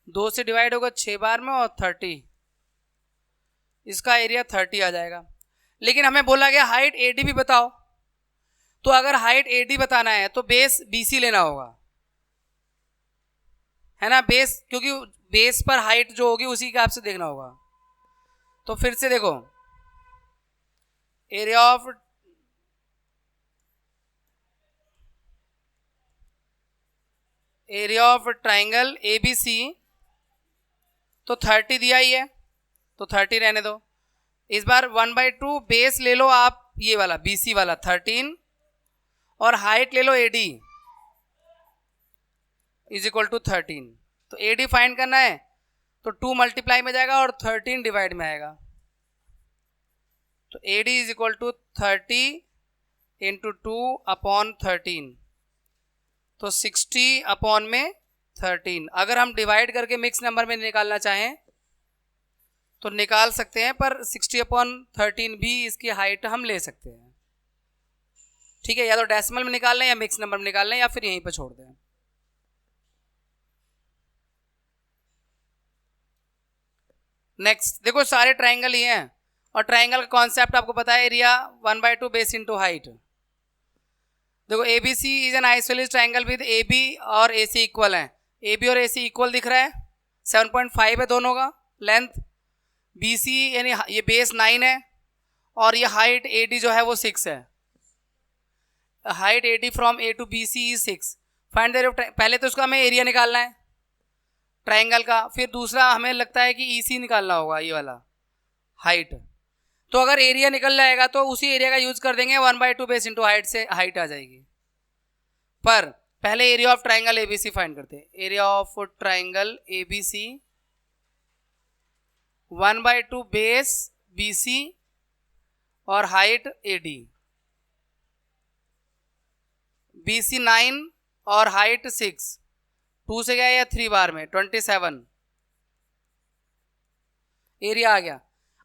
2 से डिवाइड होगा 6 बार में और 30, इसका एरिया 30 आ जाएगा। लेकिन हमें बोला गया हाइट AD भी बताओ, तो अगर हाइट AD बताना है तो बेस BC लेना होगा, है ना, बेस, क्योंकि बेस पर हाइट जो होगी उसी के आपसे देखना होगा। तो फिर से देखो, एरिया ऑफ ट्राइंगल ABC तो 30 दिया ही है, तो 30 रहने दो। इस बार 1/2 बेस ले लो आप, ये वाला BC वाला 13, और हाइट ले लो AD इज इक्वल टू 13। तो AD फाइंड करना है तो 2 मल्टीप्लाई में जाएगा और 13 डिवाइड में आएगा। तो AD is equal to 30 into 2 upon 13, तो 60 अपॉन में 13। अगर हम डिवाइड करके मिक्स नंबर में निकालना चाहें तो निकाल सकते हैं, पर 60 अपॉन 13 भी इसकी हाइट हम ले सकते हैं। ठीक है, या तो डेसिमल में निकाल लें या मिक्स नंबर में निकाल लें या फिर यहीं पर छोड़ दें। नेक्स्ट देखो, सारे ट्राइंगल ही हैं और ट्राइंगल का कॉन्सेप्ट आपको पता है, एरिया 1/2 बेस इंटू हाइट। देखो ABC is an isosceles triangle with AB और AC इक्वल है। AB और AC इक्वल दिख रहा है, 7.5 है दोनों का लेंथ। BC यानी ये बेस 9 है और ये हाइट AD जो है वो 6 है। Height AD from A to BC is 6। Find the, पहले तो उसका हमें एरिया निकालना है ट्राइंगल का, फिर दूसरा हमें लगता है कि EC निकालना होगा, ये वाला हाइट। तो अगर एरिया निकल जाएगा तो उसी एरिया का यूज कर देंगे, 1/2 बेस इंटू हाइट से हाइट आ जाएगी। पर पहले area of triangle ABC find करते हैं। Area of triangle ABC 1/2 base BC और हाइट AD। BC 9 और हाइट 6, 2 से गया या 3 बार में 27, एरिया आ गया।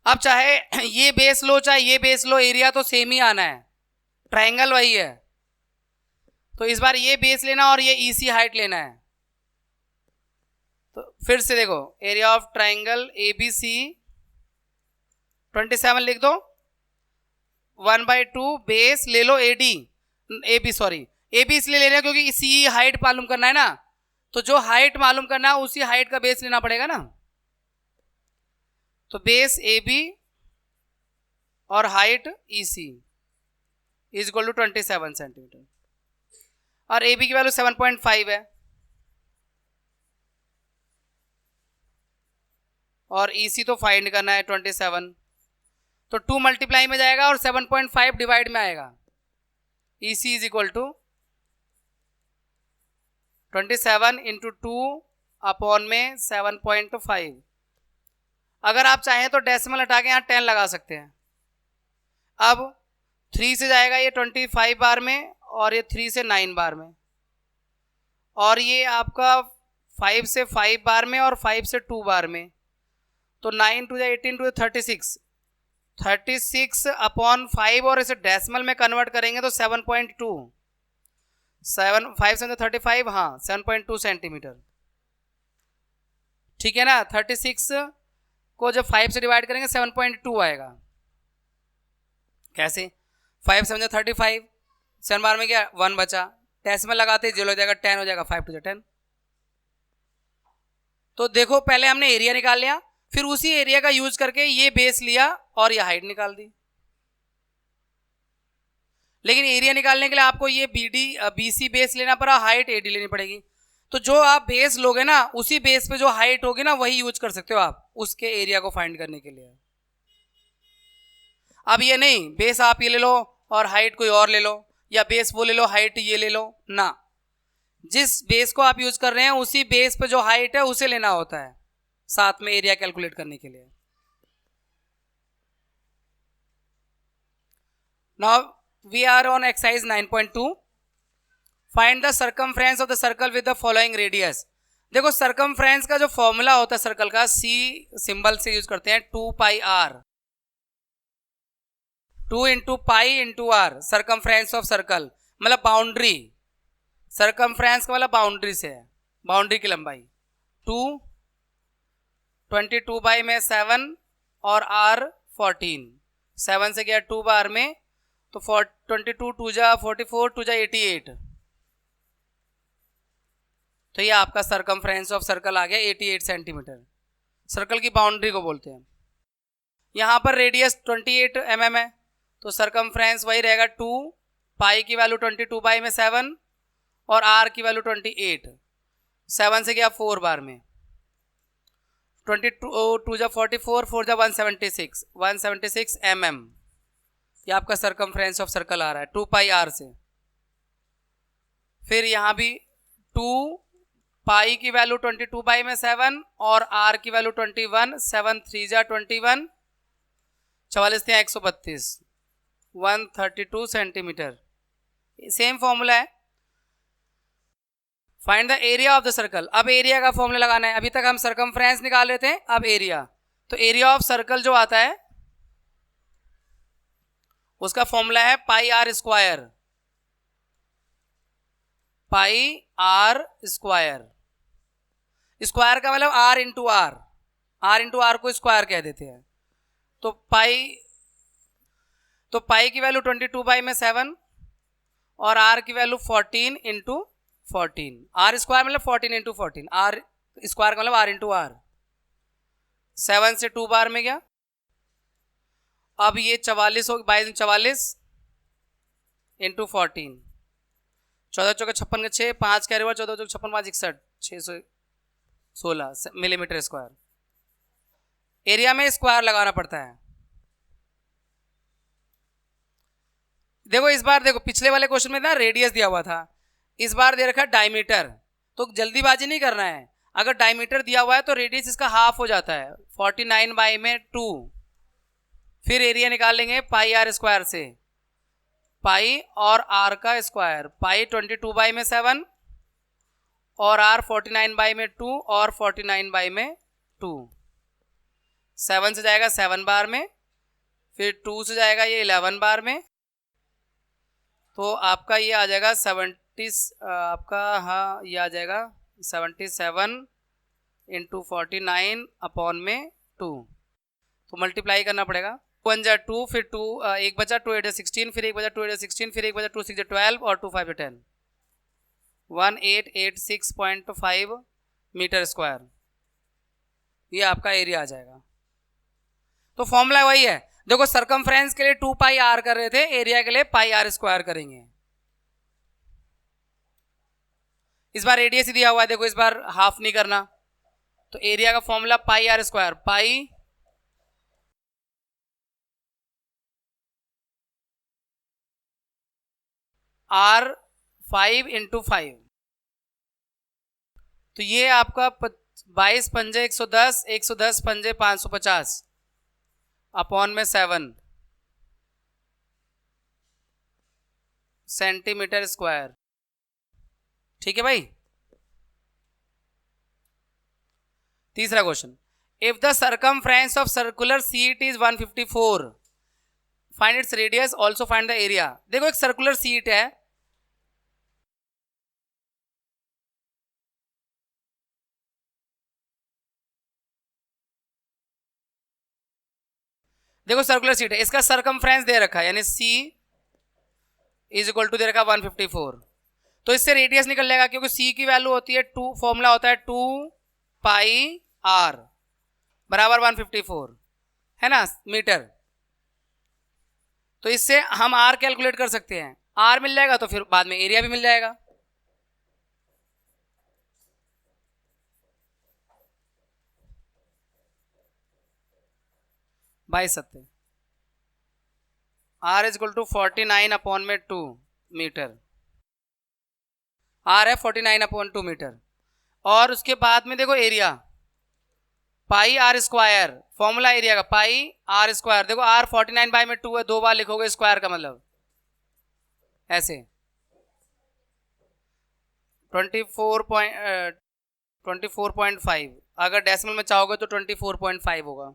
अब चाहे ये बेस लो चाहे ये बेस लो, एरिया तो सेम ही आना है, ट्राइंगल वही है। तो इस बार ये बेस लेना और ये EC हाइट लेना है। तो फिर से देखो, एरिया ऑफ ट्राइंगल ABC 27 लिख दो, 1/2 बेस ले लो AB इसलिए ले रहे हैं क्योंकि CE हाइट मालूम करना है ना, तो जो हाइट मालूम करना है उसी हाइट का बेस लेना पड़ेगा ना। तो बेस AB और height EC is equal to 27 centimetre, और AB की वैल्यू 7.5 है और EC तो फाइंड करना है 27, तो 2 मल्टीप्लाई में जाएगा और 7.5 डिवाइड में आएगा। EC is equal to 27 into 2 upon में 7.5। अगर आप चाहें तो डेसिमल हटा के यहाँ 10 लगा सकते हैं। अब 3 से जाएगा ये 25 बार में और ये 3 से 9 बार में, और ये आपका 5 से 5 बार में और 5 से 2 बार में, तो 9 टू 18 टू 36 अपॉन 5, और इसे डेसिमल में कन्वर्ट करेंगे तो 7.2, 5 से 35, हाँ 7.2 सेंटीमीटर। ठीक है ना, 36 को जब 5 से डिवाइड करेंगे 7.2 आएगा। कैसे, 5 7 35, 7 बार में क्या 1 बचा, डेसिमल लगाते 0 हो जाएगा, 10 हो जाएगा, 5 2 10। तो देखो पहले हमने एरिया निकाल लिया, फिर उसी एरिया का यूज करके ये बेस लिया और ये हाइट निकाल दी। लेकिन एरिया निकालने के लिए आपको ये BC बेस लेना पड़ा, हाइट AD लेनी पड़ेगी। तो जो आप बेस लोगे ना उसी बेस पे जो हाइट होगी ना वही यूज कर सकते हो आप उसके एरिया को फाइंड करने के लिए। अब ये नहीं बेस आप ये ले लो और हाइट कोई और ले लो, या बेस वो ले लो हाइट ये ले लो ना, जिस बेस को आप यूज कर रहे हैं उसी बेस पे जो हाइट है उसे लेना होता है साथ में एरिया कैलकुलेट करने के लिए। Now we are on exercise 9.2, find the circumference of the circle with the following radius. देखो सर्कमफ्रेंस का जो फॉर्मूला होता है सर्कल का, C सिंबल से यूज करते हैं, 2πr, 2 into pi into r, circumference of circle मतलब बाउंड्री, सर्कमफ्रेंस का मतलब बाउंड्री से है, बाउंड्री की लंबाई 2, 22 बाई में 7 और r 14, 7 से गया 2 बार में तो 22 2 जा 44 2 जा 88, तो ये आपका सरकमफ्रेंस ऑफ सर्कल आ गया 88 सेंटीमीटर। सर्कल की बाउंड्री को बोलते हैं। यहाँ पर रेडियस 28 mm है, तो सरकमफ्रेंस वही रहेगा 2, पाई की वैल्यू 22 बाई में 7 और आर की वैल्यू 28, 7 से गया 4 बार में, 22 2 जा 44, 4 जा 176 mm। ये आपका सरकमफ्रेंस ऑफ सर्कल आ रहा है 2 पाई आर से। फिर यहाँ भी 2 पाई की वैल्यू 22 बाई में 7 और आर की वैल्यू 21, 7 3 जा 21, 44 132, 132 सेंटीमीटर। सेम फॉर्मूला है। Find the area of the circle. अब एरिया का फॉर्मूला लगाना है। अभी तक हम सरकमफ्रेंस निकाल रहे थे, अब एरिया। तो एरिया ऑफ सर्कल जो आता है उसका फॉर्मूला है pi r square, pi r square. Square का मतलब r into r, r into r को स्क्वायर कह देते हैं। तो पाई की वैल्यू 22 बाई में 7 और आर की वैल्यू 14 इंटू 14। आर स्क्वायर मतलब 14 इंटू 14, आर स्क्वायर का मतलब आर इंटू आर। 7 से 2 बार में गया। अब ये 44 हो, 22 इंटू 14, 14 चौके 56 के 6, 5 कैरी ओवर, 14 चौके 56 5 61, 616 मिलीमीटर स्क्वायर। एरिया में स्क्वायर लगाना पड़ता है। देखो इस बार, देखो पिछले वाले क्वेश्चन में ना रेडियस दिया हुआ था, इस बार दे रखा है डायमीटर। तो जल्दीबाजी नहीं करना है। अगर डायमीटर दिया हुआ है तो रेडियस इसका हाफ हो जाता है, 49 बाई में 2। फिर एरिया निकालेंगे पाई आर स्क्वायर से, पाई और आर का स्क्वायर। पाई 22 बाई में 7 और आर 49 बाई में 2 और 49 बाई में 2। 7 से जाएगा 7 बार में, फिर 2 से जाएगा ये 11 बार में। तो आपका ये आ जाएगा 70, आपका हाँ ये आ जाएगा 77 इंटू 49 अपॉन में 2। तो मल्टीप्लाई करना पड़ेगा। 1 जा 2, फिर 2 एक बचा 2 8 16, फिर एक बचा 2 8 16, फिर एक बचा 2 6 12 और 2 5 10, 1886.5 मीटर स्क्वायर। ये आपका एरिया आ जाएगा। तो फॉर्मूला वही है। देखो सरकमफ्रेंस के लिए 2 पाई आर कर रहे थे, एरिया के लिए पाई आर स्क्वायर करेंगे। इस बार रेडियस ही दिया हुआ है, देखो इस बार हाफ नहीं करना। तो एरिया का formula pi r square, pi r 5 into 5। तो ये आपका 22 पंजे 110, 110 पंजे 550 अपॉन में 7 सेंटीमीटर स्क्वायर। ठीक है भाई। तीसरा question, if the circumference of circular seat is 154, find its radius, also find the area. देखो एक सर्कुलर सीट है, देखो सर्कुलर सीट है, इसका सरकमफ्रेंस दे रखा है, यानी सी इज इक्वल टू दे रखा 154। तो इससे रेडियस निकल जाएगा, क्योंकि सी की वैल्यू होती है 2, फॉर्मूला होता है 2 पाई आर बराबर 154 है ना मीटर। तो इससे हम आर कैलकुलेट कर सकते हैं। आर मिल जाएगा तो फिर बाद में एरिया भी मिल जाएगा। बाई सत्ते r is equal to 49 upon में 2 मीटर। आर है 49 अपॉन 2 मीटर। और उसके बाद में देखो area pi r square, formula area का पाई आर स्क्वायर। देखो आर 49 बाई में 2 है, 2 बार लिखोगे स्क्वायर का मतलब ऐसे 24.5। अगर डेसिमल में चाहोगे तो 24.5 होगा।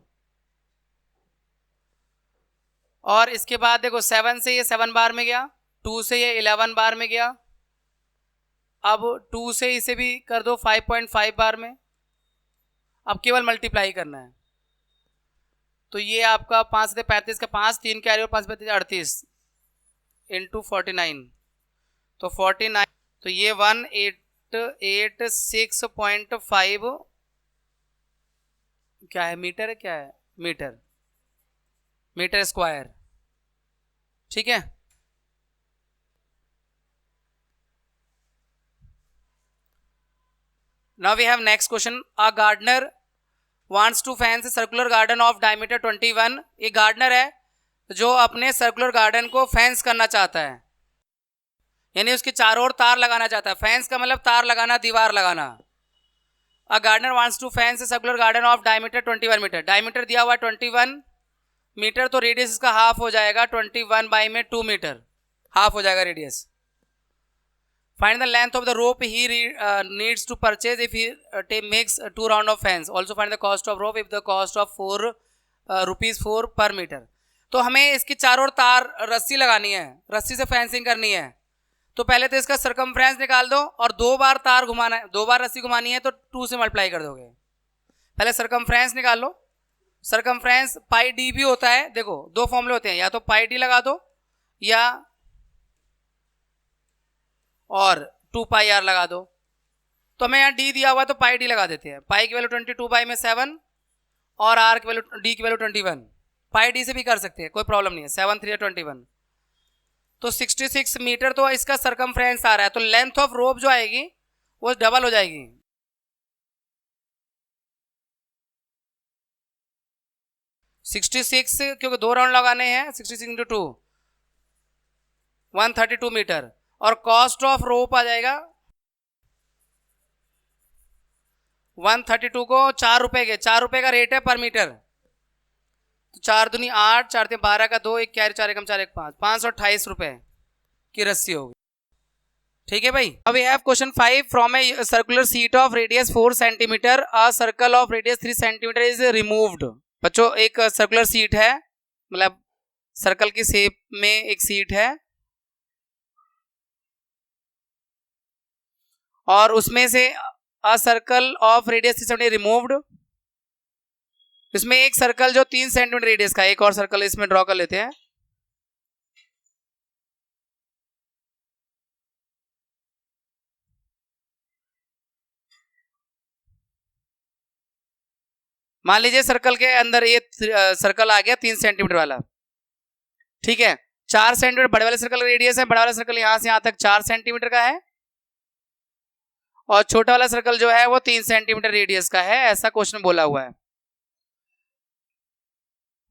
और इसके बाद देखो 7 से ये 7 बार में गया, 2 से ये 11 बार में गया। अब 2 से इसे भी कर दो 5.5 बार में। अब केवल मल्टीप्लाई करना है। तो ये आपका 5 से 35 का 5, 3 कैरी और 5 35 38 इंटू 49। तो 49, तो ये 180 0.86.5 क्या है, मीटर है, क्या है, मीटर स्क्वायर, ठीक है। Now we have next question. A gardener wants to fence circular garden of diameter 21। ये गार्डनर है जो अपने सर्कुलर गार्डन को फेंस करना चाहता है, यानी उसके चारों ओर तार लगाना चाहता है। फेंस का मतलब तार लगाना, दीवार लगाना। A gardener wants to fence circular garden of diameter 21 metre. Diameter दिया हुआ 21 मीटर, तो रेडियस इसका हाफ हो जाएगा 21 बाई में 2 मीटर, हाफ हो जाएगा radius. Find the length of the rope he needs to purchase if he makes 2 round of fence. Also find the cost of rope if the cost of 4 rupees 4 per meter. तो हमें इसकी चारों ओर तार, रस्सी लगानी है, रस्सी से फेंसिंग करनी है। तो पहले तो इसका सरकमफ्रेंस निकाल दो और 2 बार तार घुमाना है, 2 बार रस्सी घुमानी है तो 2 से मल्टीप्लाई कर दोगे। पहले सरकमफ्रेंस निकाल लो। सरकमफ्रेंस पाई डी भी होता है, देखो 2 फॉर्मूले होते हैं, या तो पाई डी लगा दो या और 2 पाई आर लगा दो। तो हमें यहाँ डी दिया हुआ तो पाई डी लगा देते हैं। पाई की वैल्यू 22 बाई में 7 और आर की वैल्यू, डी की वैल्यू 21। पाई डी से भी कर सकते हैं, कोई प्रॉब्लम नहीं है। 7 3 21, तो 66 मीटर तो इसका सरकमफ्रेंस आ रहा है। तो लेंथ ऑफ रोप जो आएगी वो डबल हो जाएगी। सिक्स क्योंकि 2 राउंड लगाने हैं, 66 इंटू 2 132 मीटर। और कॉस्ट ऑफ रोप आ जाएगा 132 को 4 रुपए के, 4 रुपए का रेट है पर मीटर। तो 4 दूनी 8, 4 3 12 का 2, 1 4 4 1 4 1 5, 528 रुपए की रस्सी होगी, ठीक है भाई। अब we have question 5। From a circular sheet of radius 4 centimetre a circle of radius 3 centimetre is removed. बच्चों एक सर्कुलर सीट है, मतलब सर्कल की शेप में एक सीट है और उसमें से अ circle of radius 3 centimetre removed. इसमें एक सर्कल जो 3 सेंटीमीटर रेडियस का, एक और सर्कल इसमें ड्रॉ कर लेते हैं। मान लीजिए सर्कल के अंदर ये सर्कल आ गया 3 सेंटीमीटर वाला, ठीक है। 4 सेंटीमीटर बड़े वाले सर्कल का रेडियस है, बड़ा वाला सर्कल यहां से यहां तक 4 सेंटीमीटर का है और छोटा वाला सर्कल जो है वो 3 सेंटीमीटर रेडियस का है, ऐसा क्वेश्चन बोला हुआ है।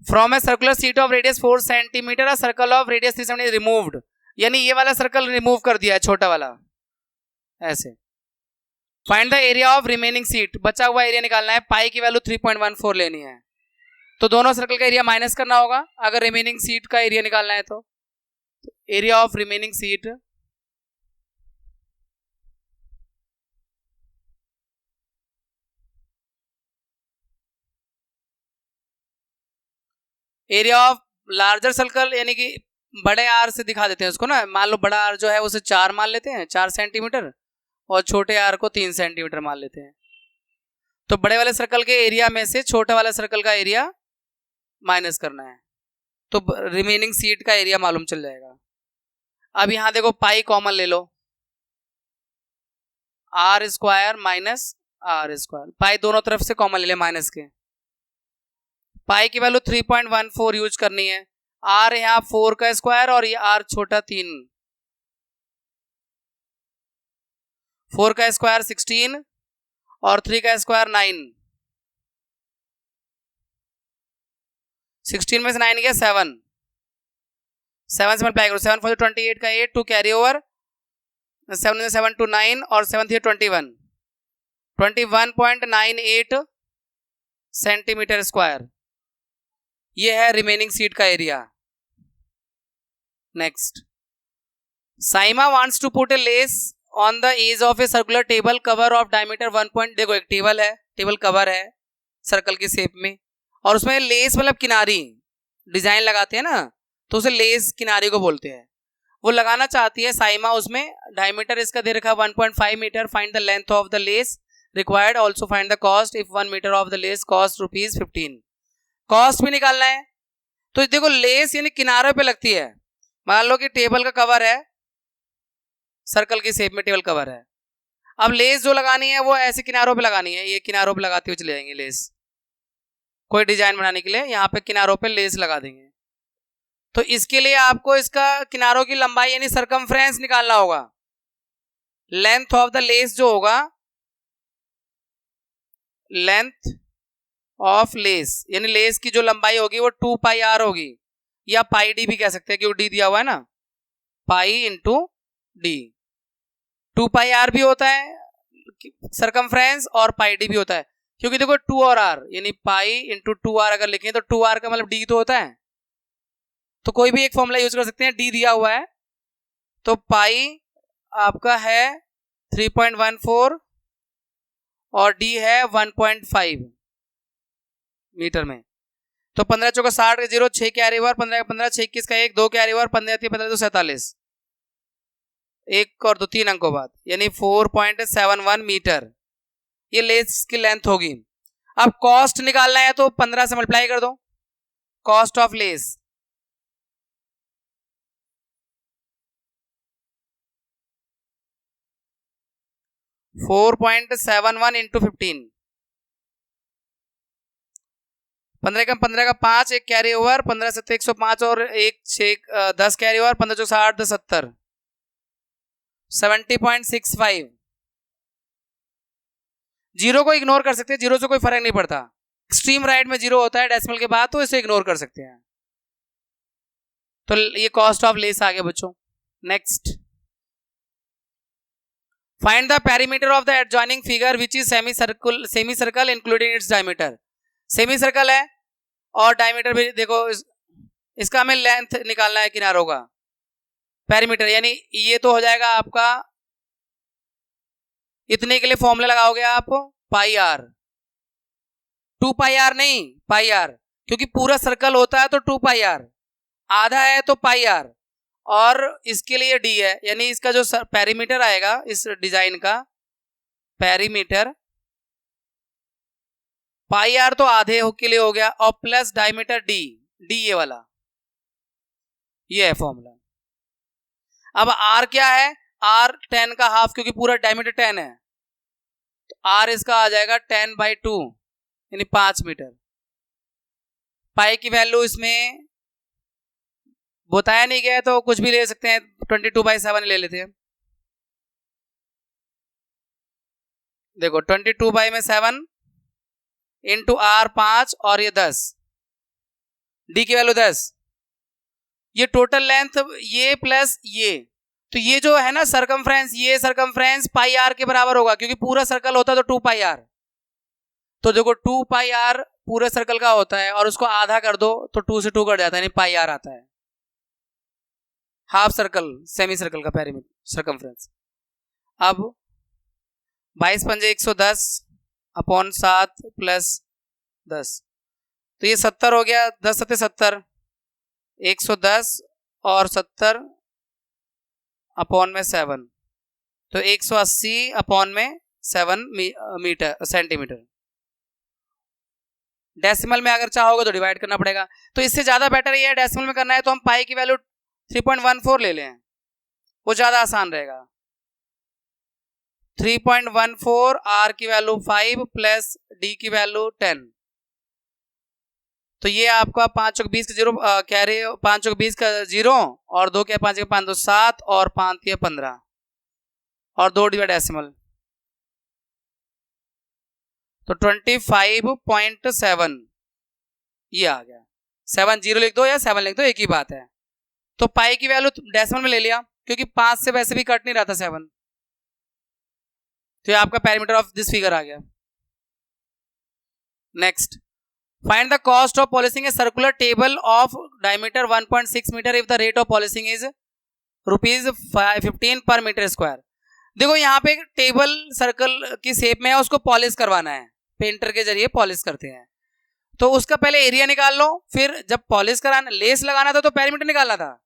From a circular sheet of radius 4 centimetre a circle of radius 3 centimetre removed, यानी ये वाला सर्कल रिमूव कर दिया है, छोटा वाला, ऐसे। Find the area of remaining seat, बचा हुआ एरिया निकालना है। पाई की वैल्यू 3.14 लेनी है, तो दोनों सर्कल का एरिया माइनस करना होगा अगर रिमेनिंग सीट का एरिया निकालना है। तो area of remaining seat area of larger circle, यानी कि बड़े आर से दिखा देते हैं उसको ना। मान लो बड़ा आर जो है उसे 4 मान लेते हैं, 4 सेंटीमीटर, और छोटे आर को 3 सेंटीमीटर मान लेते हैं। तो बड़े वाले सर्कल के एरिया में से छोटे वाला सर्कल का एरिया माइनस करना है, तो रिमेनिंग सीट का एरिया मालूम चल जाएगा। अब यहां देखो पाई कॉमन ले लो, r square minus r square, pi दोनों तरफ से कॉमन ले ले माइनस के। पाई की वैल्यू 3.14 यूज करनी है। आर यहाँ 4 का स्क्वायर और ये आर छोटा 3, 4 का स्क्वायर 16 और 3 का स्क्वायर 9, 16 में से 9 गया 7, 7 से मल्टीप्लाई करो, 7 4 28 का 8, 2 कैरी ओवर, 7 7 2 9 और 7 3 21, 21.98 सेंटीमीटर स्क्वायर, ये है रिमेनिंग सीट का एरिया। Next, Saima wants to put a lace on the edge of a circular table cover of diameter 1 देखो एक टेबल है, टेबल कवर है सर्कल की शेप में, और उसमें लेस मतलब किनारी डिजाइन लगाते हैं ना, तो उसे लेस किनारी को बोलते हैं। वो लगाना चाहती है साइमा, उसमें डायमीटर इसका दे रखा 1.5 metre. Find the length of the lace required, also find the cost if 1 metre of the lace cost ₹15। Cost भी निकालना है। तो देखो लेस यानी किनारों पे लगती है। मान लो कि टेबल का कवर है, सर्कल की शेप में टेबल कवर है। अब लेस जो लगानी है वो ऐसे किनारों पे लगानी है, ये किनारों पे लगाते हुए चले जाएंगे लेस, कोई डिजाइन बनाने के लिए यहाँ पे किनारों पे लेस लगा देंगे। तो इसके लिए आपको इसका किनारों की लंबाई यानी सरकमफ्रेंस निकालना होगा। लेंथ ऑफ द लेस जो होगा, लेंथ ऑफ लेस यानी लेस की जो लंबाई होगी वो 2 पाई आर होगी, या पाई डी भी कह सकते हैं क्योंकि डी दिया हुआ है ना, pi into d. 2 pi r भी होता है सरकमफ्रेंस और पाई डी भी होता है, क्योंकि देखो 2 और आर यानी पाई इंटू 2 आर अगर लिखें तो 2 आर का मतलब डी तो होता है, तो कोई भी एक फॉर्मूला यूज कर सकते हैं। डी दिया हुआ है तो पाई आपका है 3.14 और डी है 1.5 मीटर में। तो 15 चौका 60 0 6 कैरी ओवर, 15 15 6 21 का 1 2 कैरी ओवर, 15 15 2 47, 1 और 2 3 अंकों बाद यानी 4.71 मीटर ये लेस की लेंथ होगी। अब कॉस्ट निकालना है तो 15 से मल्टीप्लाई कर दो, कॉस्ट ऑफ लेस 4.71 इंटू 15, 15 का 5, 1 कैरी ओवर, 15 7 105 और 1 6 10 कैरी ओवर, 15 चौक 60 10 70, 70.65। जीरो को इग्नोर कर सकते हैं, जीरो से कोई फर्क नहीं पड़ता, एक्सट्रीम राइट में जीरो होता है डेसिमल के बाद, तो इसे इग्नोर कर सकते हैं। तो ये कॉस्ट ऑफ लेस आ गया बच्चों। Next, find the perimeter of the adjoining figure which is semi circle including its diameter. Semi circle है और डायमीटर भी देखो, इसका हमें लेंथ निकालना है किनारों का, पेरीमीटर यानी ये तो हो जाएगा आपका, इतने के लिए फॉर्मूला लगाओगे आप पाई आर, 2 पाई आर नहीं पाई आर, क्योंकि पूरा सर्कल होता है तो 2 पाई आर, आधा है तो पाई आर, और इसके लिए डी है, यानी इसका जो पेरीमीटर आएगा इस डिजाइन का पेरीमीटर, पाई आर तो आधे के लिए हो गया और प्लस डायमीटर डी, डी ये वाला, ये है फॉर्मूला। अब आर क्या है, आर 10 का हाफ, क्योंकि पूरा डायमीटर 10 है, तो आर इसका आ जाएगा 10/2 यानी 5 मीटर। पाई की वैल्यू इसमें बताया नहीं गया तो कुछ भी ले सकते हैं, 22/7 ले लेते हैं। देखो 22/7 इंटू आर 5 और ये 10, डी की वैल्यू 10, ये टोटल लेंथ ये प्लस ये, तो ये जो है ना सरकमफ्रेंस, ये सरकमफ्रेंस पाई आर के बराबर होगा, क्योंकि पूरा सर्कल होता है तो 2 पाई आर, तो देखो 2 पाई आर पूरे सर्कल का होता है और उसको आधा कर दो तो 2 से 2 कट जाता है यानी पाई आर आता है, हाफ सर्कल सेमी सर्कल का पेरीमीटर सरकमफ्रेंस। अब 22 पंजे 110 अपॉन 7 प्लस 10, तो ये 70 हो गया, 10 सत्ते 70, 110 और 70 अपॉन में 7, तो 180 अपॉन में 7 मीटर सेंटीमीटर। डेसिमल में अगर चाहोगे तो डिवाइड करना पड़ेगा, तो इससे ज्यादा बेटर ये है, डेसिमल में करना है तो हम पाई की वैल्यू 3.14 ले लें, वो ज्यादा आसान रहेगा। 3.14, आर की वैल्यू 5 प्लस डी की वैल्यू 10, तो ये आपका 5 चौक 20 का 0 कैरी, 5 चौक 20 का 0 और 2 क्या 5 5 2 7 और 5 के 15 और 2 डिवाइड डेसिमल, तो 25.7 ये आ गया। 7 0 लिख दो या 7 लिख दो, एक ही बात है। तो पाई की वैल्यू डेसिमल में ले लिया, क्योंकि 5 से वैसे भी कट नहीं रहा था 7, तो ये आपका पेरीमीटर ऑफ दिस फिगर आ गया। Next, find the cost of polishing a circular table of diameter 1.6 metre if the rate of polishing is ₹15 per metre square. देखो यहाँ पे टेबल सर्कल की शेप में है, उसको पॉलिश करवाना है, पेंटर के जरिए पॉलिश करते हैं, तो उसका पहले एरिया निकाल लो, फिर जब पॉलिश कराना लेस लगाना था तो पेरीमीटर निकालना था,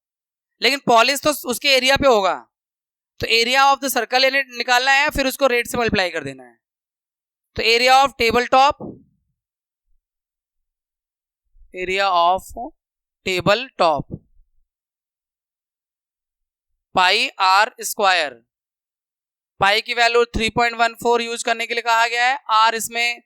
लेकिन पॉलिश तो उसके एरिया पे होगा, तो एरिया ऑफ द सर्कल निकालना है, फिर उसको रेट से मल्टीप्लाई कर देना है। तो area of table top, area of table top pi r square, pi की वैल्यू 3.14 यूज करने के लिए कहा गया है। आर इसमें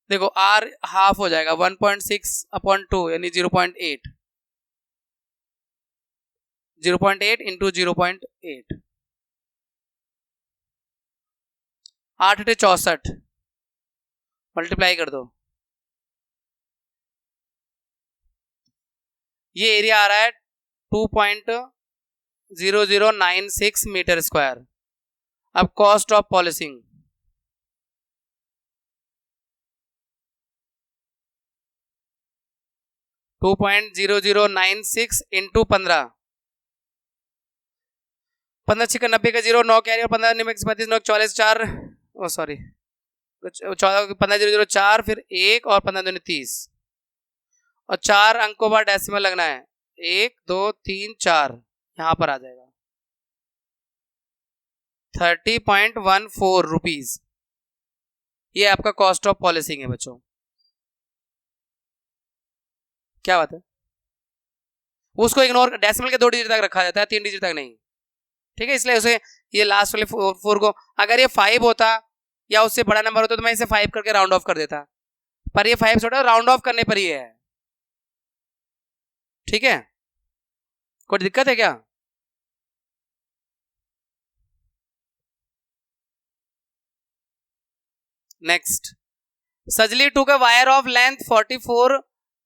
देखो आर हाफ हो जाएगा 1.6/2 यानी 0.8 इंटू 0.8 8 × 64 मल्टीप्लाई कर दो। ये एरिया आ रहा है 2.0096 मीटर स्क्वायर। अब कॉस्ट ऑफ पॉलिशिंग 2.0096 इंटू 15 15 6 90 का 0 9 कैरी और 15 35 9 44 4 सॉरी 15 फिर 1 और 15 30 और 4 अंकों बाद डेसिमल लगना है 1 2 3 4 यहां पर आ जाएगा 30.14 रुपीज। ये आपका कॉस्ट ऑफ पॉलिशिंग है बच्चों। क्या बात है, उसको इग्नोर, डेसिमल के 2 डिजिट तक रखा जाता है, 3 डिजिट तक नहीं, ठीक है। इसलिए उसे ये लास्ट वाले 4 को, अगर ये 5 होता या उससे बड़ा नंबर होता तो मैं इसे 5 करके राउंड ऑफ कर देता, पर ये 5 छोटा राउंड ऑफ करने पर ही है, ठीक है। कोई दिक्कत है क्या? नेक्स्ट, सजली टूक a wire of length 44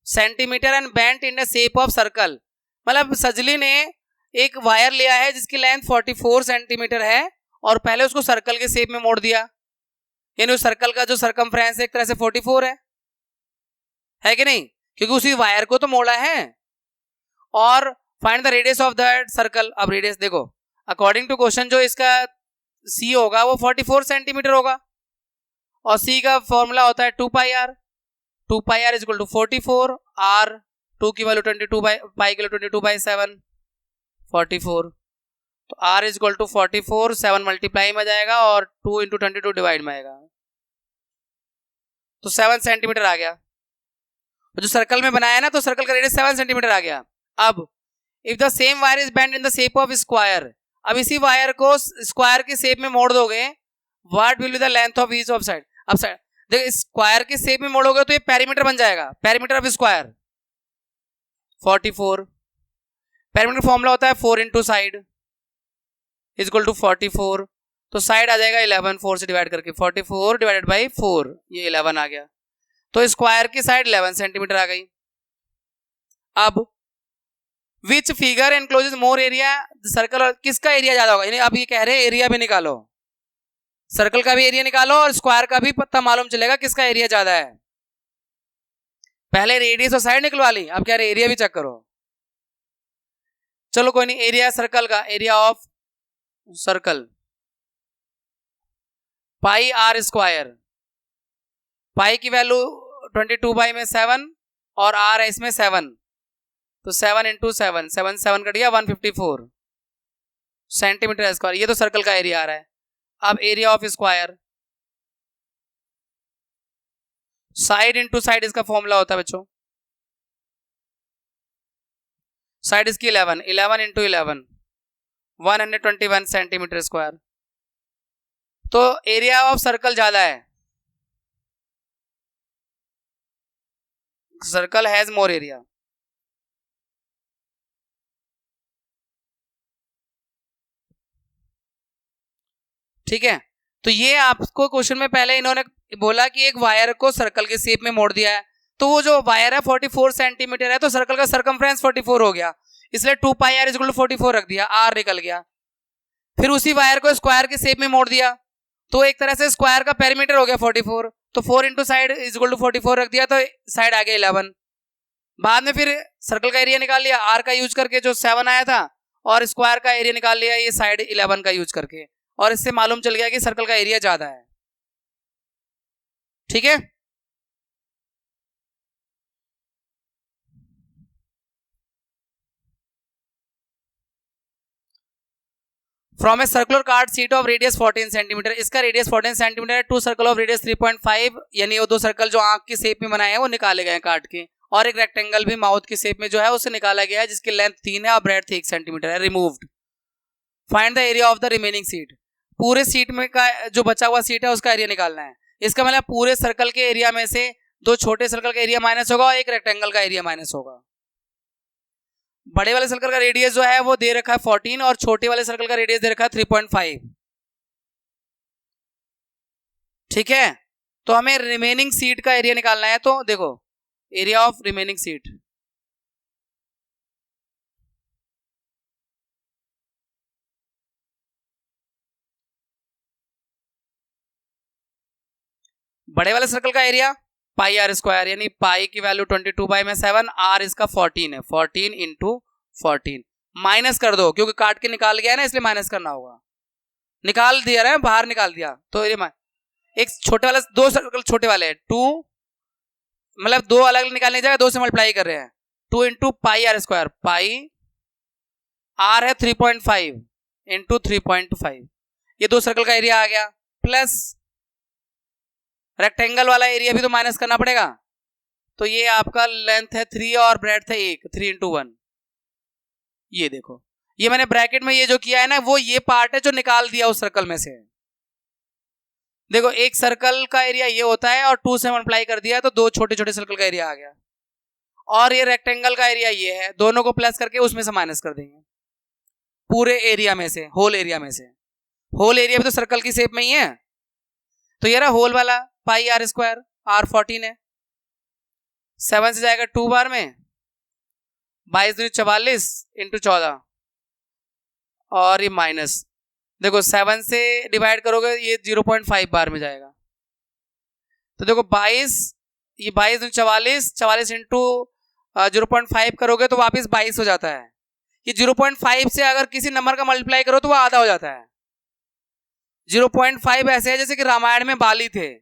centimetre and bent in the shape of circle. मतलब सजली ने एक वायर लिया है जिसकी लेंथ 44 सेंटीमीटर है और पहले उसको सर्कल के शेप में मोड़ दिया, यानी उस सर्कल का जो सरकमफ्रेंस एक तरह से 44 है कि नहीं, क्योंकि उसी वायर को तो मोड़ा है। और find the radius of that circle. अब रेडियस देखो, अकॉर्डिंग टू क्वेश्चन जो इसका सी होगा वो 44 सेंटीमीटर होगा और सी का फॉर्मूला होता है 2πr। 2πr is equal to 44, r 2 की वैल्यू 22 बाई पाई की वैल्यू 22/7 44, तो r is equal to 44, 7 multiply में जाएगा और 2 इंटू 22 डिवाइड में आएगा, तो 7 सेंटीमीटर आ गया। जो सर्कल में बनाया ना तो सर्कल का रेडियस 7 सेंटीमीटर आ गया। अब if the same wire is bend in the shape of square, अब इसी वायर को स्क्वायर के शेप में मोड़ दोगे, what will be the length of each of side. अब साइड देखो, स्क्वायर के शेप में मोड़ोगे तो ये पेरीमीटर बन जाएगा, perimeter of square 44। Perimeter formula होता है 4 into side is equal to 44, तो साइड आ जाएगा 11 4 से डिवाइड करके, 44 डिवाइडेड बाई 4 ये 11 आ गया, तो स्क्वायर की साइड 11 सेंटीमीटर आ गई। अब which figure encloses more area circle, किसका एरिया ज्यादा होगा, यानी अब ये कह रहे हैं एरिया भी निकालो, सर्कल का भी एरिया निकालो और स्क्वायर का भी पता मालूम चलेगा किसका एरिया ज्यादा है। पहले रेडियस और साइड निकलवा ली, अब कह रहे एरिया भी चेक करो। चलो कोई नहीं, एरिया सर्कल का, area of circle pi r square, pi की वैल्यू 22/7 और आर है इसमें 7, तो 7 इंटू 7 7 कट गया 154 सेंटीमीटर स्क्वायर, ये तो सर्कल का एरिया आ रहा है। अब area of square, side into side इसका फॉर्मूला होता है बच्चों, साइड इसकी 11 11 इंटू 11 121 सेंटीमीटर स्क्वायर, तो एरिया ऑफ सर्कल ज्यादा है, सर्कल हैज मोर एरिया। ठीक है, तो ये आपको क्वेश्चन में पहले इन्होंने बोला कि एक वायर को सर्कल के शेप में मोड़ दिया है, तो वो जो वायर है 44 सेंटीमीटर है, तो सर्कल का सरकमफ्रेंस 44 हो गया, इसलिए 2πr इज इक्वल टू 44 रख दिया, r निकल गया। फिर उसी वायर को स्क्वायर के शेप में मोड़ दिया, तो एक तरह से स्क्वायर का पेरीमीटर हो गया 44, तो 4 into side is equal to 44 रख दिया, तो साइड आ गया 11। बाद में फिर सर्कल का एरिया निकाल लिया r का यूज करके जो 7 आया था, और स्क्वायर का एरिया निकाल लिया ये साइड 11 का यूज करके, और इससे मालूम चल गया कि सर्कल का एरिया ज्यादा है। ठीक है, from a circular card seat of radius 14 centimetre, इसका रेडियस 14 सेंटीमीटर है, टू सर्कल ऑफ रेडियस 3.5, यानी वो दो सर्कल जो आंख की शेप में बनाए हैं वो निकाले गए हैं कार्ड के, और एक रेक्टेंगल भी माउथ की शेप में जो है उसे निकाला गया है जिसकी लेंथ 3 है और ब्रेड्थ 1 सेंटीमीटर है, removed. Find the area of the remaining seat, पूरे सीट में का जो बचा हुआ सीट है उसका एरिया निकालना है। इसका मतलब पूरे सर्कल के एरिया में से दो छोटे सर्कल का एरिया माइनस होगा और एक रेक्टेंगल का एरिया माइनस होगा। बड़े वाले सर्कल का रेडियस जो है वो दे रखा है 14 और छोटे वाले सर्कल का रेडियस दे रखा है 3.5। ठीक है, तो हमें रिमेनिंग सीट का एरिया निकालना है। तो देखो एरिया ऑफ रिमेनिंग सीट, बड़े वाले सर्कल का एरिया पाई आर स्क्वायर, यानी पाई की वैल्यू 22/7, आर इसका 14 है, 14 इंटू 14 माइनस कर दो क्योंकि काट के निकाल गया है ना, इसलिए माइनस करना होगा। निकाल दिया ना, बाहर निकाल दिया तो एक छोटे वाला, दो सर्कल छोटे वाले हैं 2, मतलब दो अलग अलग निकालने की जगह दो से मल्टीप्लाई कर रहे हैं। 2 into pi r square, pi r है 3.5 इंटू 3.5, ये दो सर्कल का एरिया आ गया, प्लस रेक्टेंगल वाला एरिया भी तो माइनस करना पड़ेगा। तो ये आपका लेंथ है 3 और ब्रेड्थ है 1, 3 इंटू 1। ये देखो, ये मैंने ब्रैकेट में ये जो किया है ना, वो ये पार्ट है जो निकाल दिया उस सर्कल में से। देखो एक सर्कल का एरिया ये होता है और 2 से मल्टीप्लाई कर दिया तो दो छोटे छोटे सर्कल का एरिया आ गया, और ये रेक्टेंगल का एरिया ये है, दोनों को प्लस करके उसमें से माइनस कर देंगे पूरे एरिया में से, होल एरिया में से। होल एरिया भी तो सर्कल की शेप में ही है, तो ये रहा होल वाला पाई आर स्क्वायर, आर 14 है, 7 से जाएगा 2 बार में, 22 दूनी 44 इंटू 14, और ये माइनस, देखो 7 से डिवाइड करोगे ये 0.5 बार में जाएगा। तो देखो 22, ये 22 दूनी 44, 44 इंटू 0.5 करोगे तो वापस 22 हो जाता है। ये 0.5 से अगर किसी नंबर का मल्टीप्लाई करो तो वो आधा हो जाता है। 0.5 ऐसे है जैसे कि रामायण में बाली थे,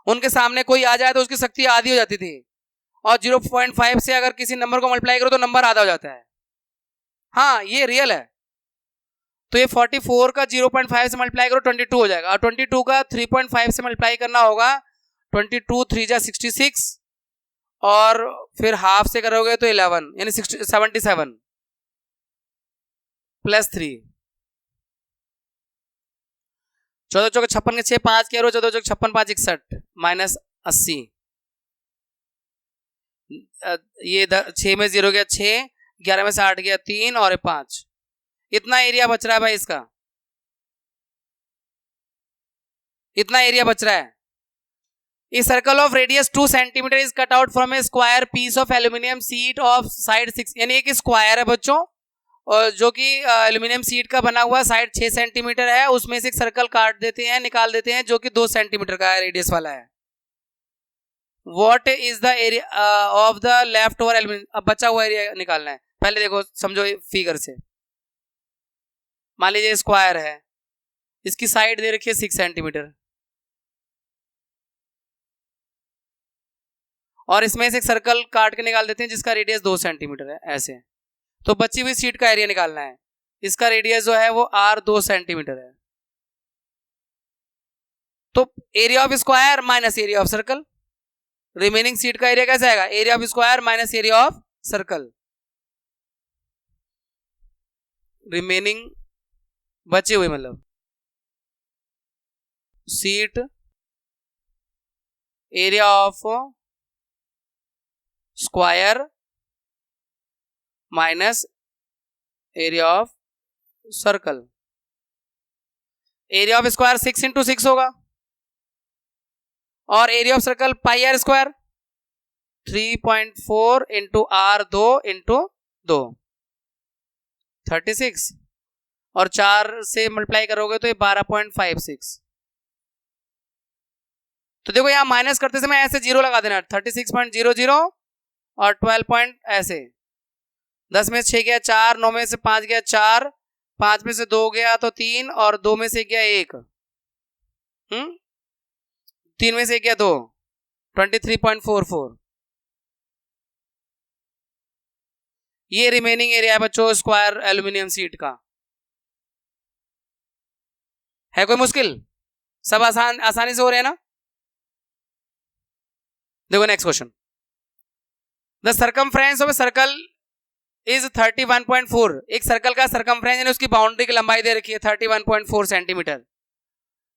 उनके सामने कोई आ जाए तो उसकी शक्ति आधी हो जाती थी, और 0.5 से अगर किसी नंबर को मल्टीप्लाई करो तो नंबर आधा हो जाता है। हाँ ये रियल है। तो ये 44 का 0.5 से मल्टीप्लाई करो 22 हो जाएगा, और 22 का 3.5 से मल्टीप्लाई करना होगा, 22 3 जा 66, और फिर हाफ से करोगे तो 11 यानी 77 प्लस 3, 14 चौके 56 के 6 5 के 14 चौके 56 5 61 माइनस 80, ये 6 में 0 गया 6, 11 में से 8 गया 3 और 5, इतना एरिया बच रहा है भाई, इसका इतना एरिया बच रहा है। A circle of radius 2 centimetre is cut out from a square piece of aluminium sheet of side 6, यानी एक स्क्वायर है बच्चों, और जो कि एल्यूमिनियम सीट का बना हुआ साइड 6 सेंटीमीटर है, उसमें से एक सर्कल काट देते हैं, निकाल देते हैं, जो कि 2 सेंटीमीटर का रेडियस वाला है। What is the area of the left over aluminium, अब बचा हुआ एरिया निकालना है। पहले देखो समझो फिगर से, मान लीजिए स्क्वायर है, इसकी साइड दे रखी है 6 सेंटीमीटर, और इसमें से एक सर्कल काट के निकाल देते हैं जिसका रेडियस 2 सेंटीमीटर है ऐसे। तो बची हुई सीट का एरिया निकालना है, इसका रेडियस जो है वो r 2 सेंटीमीटर है। तो area of square minus area of circle, remaining sheet का एरिया कैसे आएगा, area of square minus area of circle, remaining बची हुई मतलब sheet area of square minus area of circle. Area of square 6 into 6 होगा, और area of circle pi r square 3.4 into r 2 into 2 36, और 4 से मल्टीप्लाई करोगे तो ये 12.56। तो देखो यहां माइनस करते समय ऐसे जीरो लगा देना, 36.00 और 12 ऐसे, 10 में से 6 गया 4, 9 में से 5 गया 4, 5 में से 2 गया तो 3, और 2 में से गया 1, 3 में से गया 2, 23.44। ये रिमेनिंग एरिया है बच्चों स्क्वायर एल्यूमिनियम सीट का। है कोई मुश्किल? सब आसानी से हो रहे हैं ना? देखो next question, the circumference of a circle is 31.4, एक सर्कल का सर्कमफ्रेंस यानी उसकी बाउंड्री की लंबाई दे रखी है 31.4 centimetre.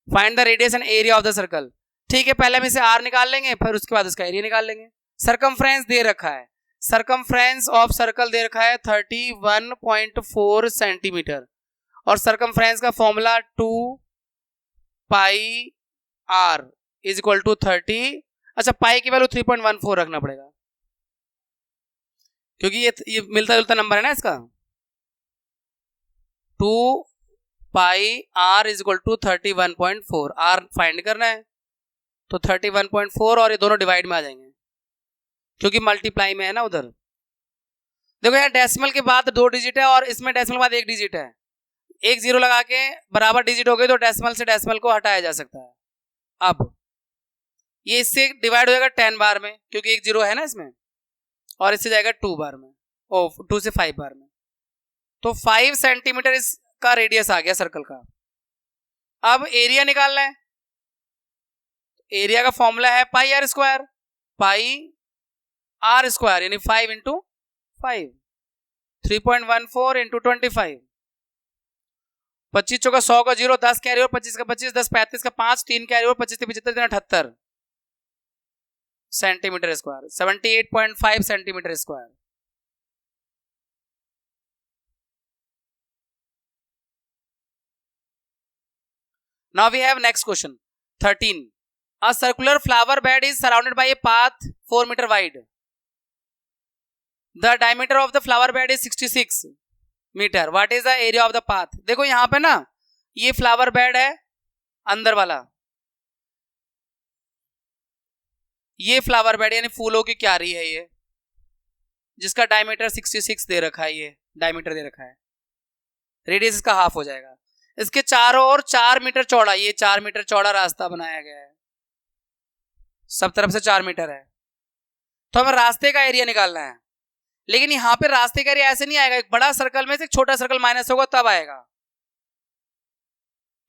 Find the radius and area of the circle. ठीक है, पहले हम इसे आर निकाल लेंगे, फिर उसके बाद उसका एरिया निकाल लेंगे। सरकमफ्रेंस दे रखा है, सरकमफ्रेंस ऑफ सर्कल दे रखा है 31.4 सेंटीमीटर, और सरकमफ्रेंस का formula 2 pi r is equal to 30। अच्छा, पाई की वैल्यू 3.14 रखना पड़ेगा, क्योंकि ये मिलता जुलता नंबर है ना इसका। 2 pi r is equal to 31.4, r find करना है, तो 31.4 और ये दोनों डिवाइड में आ जाएंगे, क्योंकि मल्टीप्लाई में है ना उधर। देखो यार, डेसिमल के बाद 2 डिजिट है और इसमें डेसिमल के बाद 1 डिजिट है, एक जीरो लगा के बराबर डिजिट हो गए तो डेसिमल से डेसिमल को हटाया जा सकता है। अब ये इससे डिवाइड हो जाएगा 10 बार में, क्योंकि एक जीरो है ना इसमें, और इससे जाएगा 2 बार में, 2 से 5 बार में, तो 5 सेंटीमीटर इसका रेडियस आ गया सर्कल का। अब एरिया निकालना है, एरिया का फॉर्मूला है pi r square, pi r square यानी 5 इंटू 5, 3.14 इंटू 25, 25 चौका 100 का 0, 10 कैरी और 25 का 25, 10 35 का 5, 3 कैरी और 25 से 75 78 centimetre square, 78.5 centimetre square. Now we have next question 13. A circular flower bed is surrounded by a path 4 meter wide. The diameter of the flower bed is 66 meter. What is the area of the path? देखो यहाँ पे ना, ये फ्लावर बेड है अंदर वाला, ये फ्लावर बेड यानी फूलों की क्यारी है ये, जिसका डायमीटर 66 दे रखा है, ये डायमीटर दे रखा है, रेडियस इसका हाफ हो जाएगा। इसके चारों ओर 4 मीटर चौड़ा, ये 4 मीटर चौड़ा रास्ता बनाया गया है, सब तरफ से 4 मीटर है, तो हमें रास्ते का एरिया निकालना है। लेकिन यहां पे रास्ते का एरिया ऐसे नहीं आएगा, एक बड़ा सर्कल में से एक छोटा सर्कल माइनस होगा तब आएगा,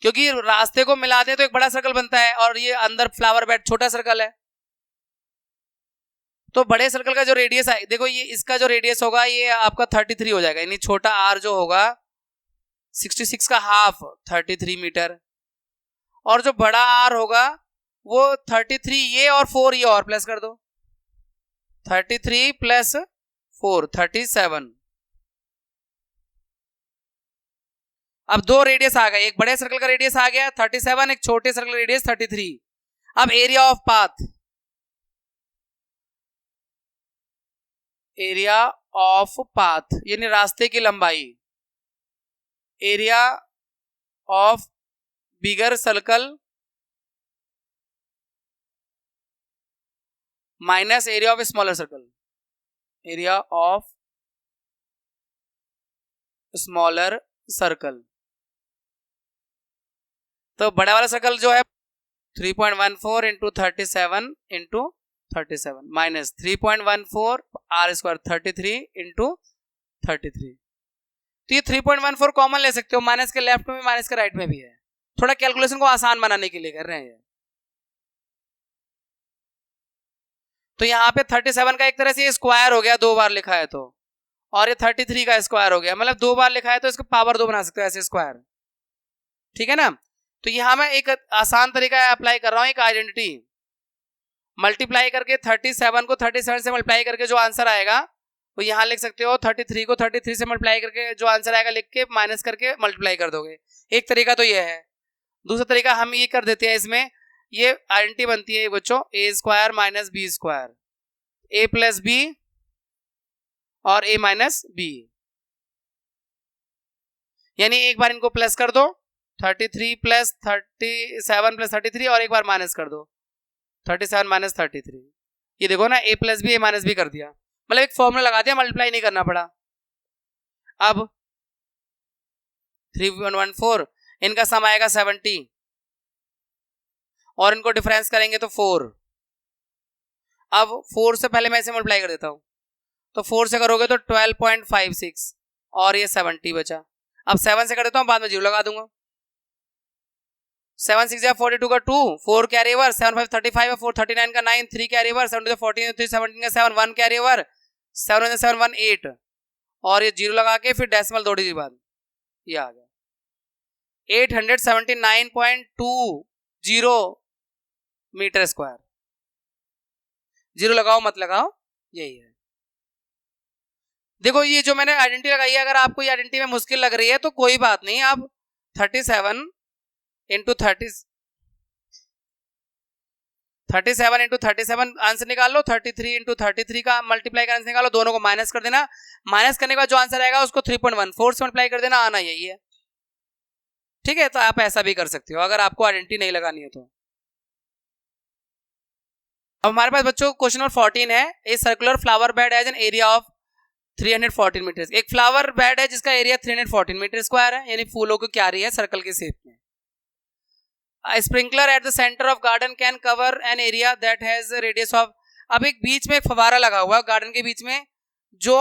क्योंकि रास्ते को मिला दे तो एक बड़ा सर्कल बनता है, और ये अंदर फ्लावर बेड छोटा सर्कल है, तो बड़े सर्कल का जो रेडियस है, देखो ये इसका जो रेडियस होगा ये आपका 33 हो जाएगा, यानी छोटा आर जो होगा 66 का हाफ 33 मीटर, और जो बड़ा आर होगा वो 33, ये और 4 ये और प्लस कर दो, 33 प्लस 4 37। अब 2 रेडियस आ गए, एक बड़े सर्कल का रेडियस आ गया 37, एक छोटे सर्कल का रेडियस 33। अब area of path, area of path यानी रास्ते की लंबाई, area of bigger circle minus area of smaller circle, area of smaller circle. तो बड़ा वाला सर्कल जो है 3.14 into 37 into 37 minus 3.14 r square 33 into 33। तो ये 3.14 कॉमन ले सकते हो, माइनस के लेफ्ट में भी माइनस के राइट में भी है, थोड़ा कैलकुलेशन को आसान बनाने के लिए कर रहे हैं। तो यहाँ पे 37 का एक तरह से ये स्क्वायर हो गया, 2 बार लिखा है तो, और ये 33 का स्क्वायर हो गया, मतलब 2 बार लिखा है तो इसको पावर 2 बना सकते हो ऐसे स्क्वायर, ठीक है ना। तो यहाँ मैं एक आसान तरीका अप्लाई कर रहा हूँ, एक आइडेंटिटी मल्टीप्लाई करके 37 को 37 से मल्टीप्लाई करके जो आंसर आएगा वो यहाँ लिख सकते हो, 33 को 33 से मल्टीप्लाई करके जो आंसर आएगा लिख के माइनस करके मल्टीप्लाई कर दोगे। एक तरीका तो ये है। दूसरा तरीका हम ये कर देते हैं, इसमें ये आइडेंटिटी बनती है बच्चों, ए स्क्वायर माइनस बी स्क्वायर, ए प्लस बी और ए माइनस बी, यानी एक बार इनको प्लस कर दो 33 प्लस 37 प्लस 33 और एक बार माइनस कर दो 37 माइनस 33। ये देखो ना, ए प्लस बी ए माइनस बी कर दिया, मतलब एक फॉर्मूला लगा दिया, मल्टीप्लाई नहीं करना पड़ा। अब 3.14 इनका सम आएगा 70 और इनको डिफरेंस करेंगे तो 4। अब 4 से पहले मैं इसे मल्टीप्लाई कर देता हूं, तो 4 से करोगे तो 12.56 और ये 70 बचा। अब 7 से कर देता हूं, बाद में 0 लगा दूंगा। 7 6 42 का 2, 4 कैरी ओवर, 7 5 35 4 39 का 9, 3 कैरी ओवर, 7 14 3 17 का 7, 1 कैरी ओवर, 7 7 1 8 और ये 0 लगा के फिर डेसिमल 2 डिजिट बाद ये आ गया। 879.20 मीटर स्क्वायर। जीरो लगाओ मत लगाओ, यही है। देखो ये जो मैंने आइडेंटिटी लगाई है, अगर आपको ये आइडेंटिटी में मुश्किल लग रही है तो कोई बात नहीं, आप 37 इंटू 37 आंसर निकाल लो, 33 इंटू 33 का मल्टीप्लाई का आंसर निकालो, दोनों को माइनस कर देना, माइनस करने के बाद जो आंसर आएगा उसको 3.14 से मल्टीप्लाई कर देना, आना यही है। ठीक है, तो आप ऐसा भी कर सकते हो अगर आपको आइडेंटिटी नहीं लगानी है तो। अब हमारे पास बच्चों क्वेश्चन नंबर 14 है, a circular flower bed has an area of 314 metre. एक फ्लावर बेड है जिसका एरिया 314 मीटर स्क्वायर है, यानी फूलों की क्यारी है सर्कल के शेप में। Sprinkler at the centre of garden can cover an area that has radius of. अब एक बीच में एक फवारा लगा हुआ है गार्डन के बीच में, जो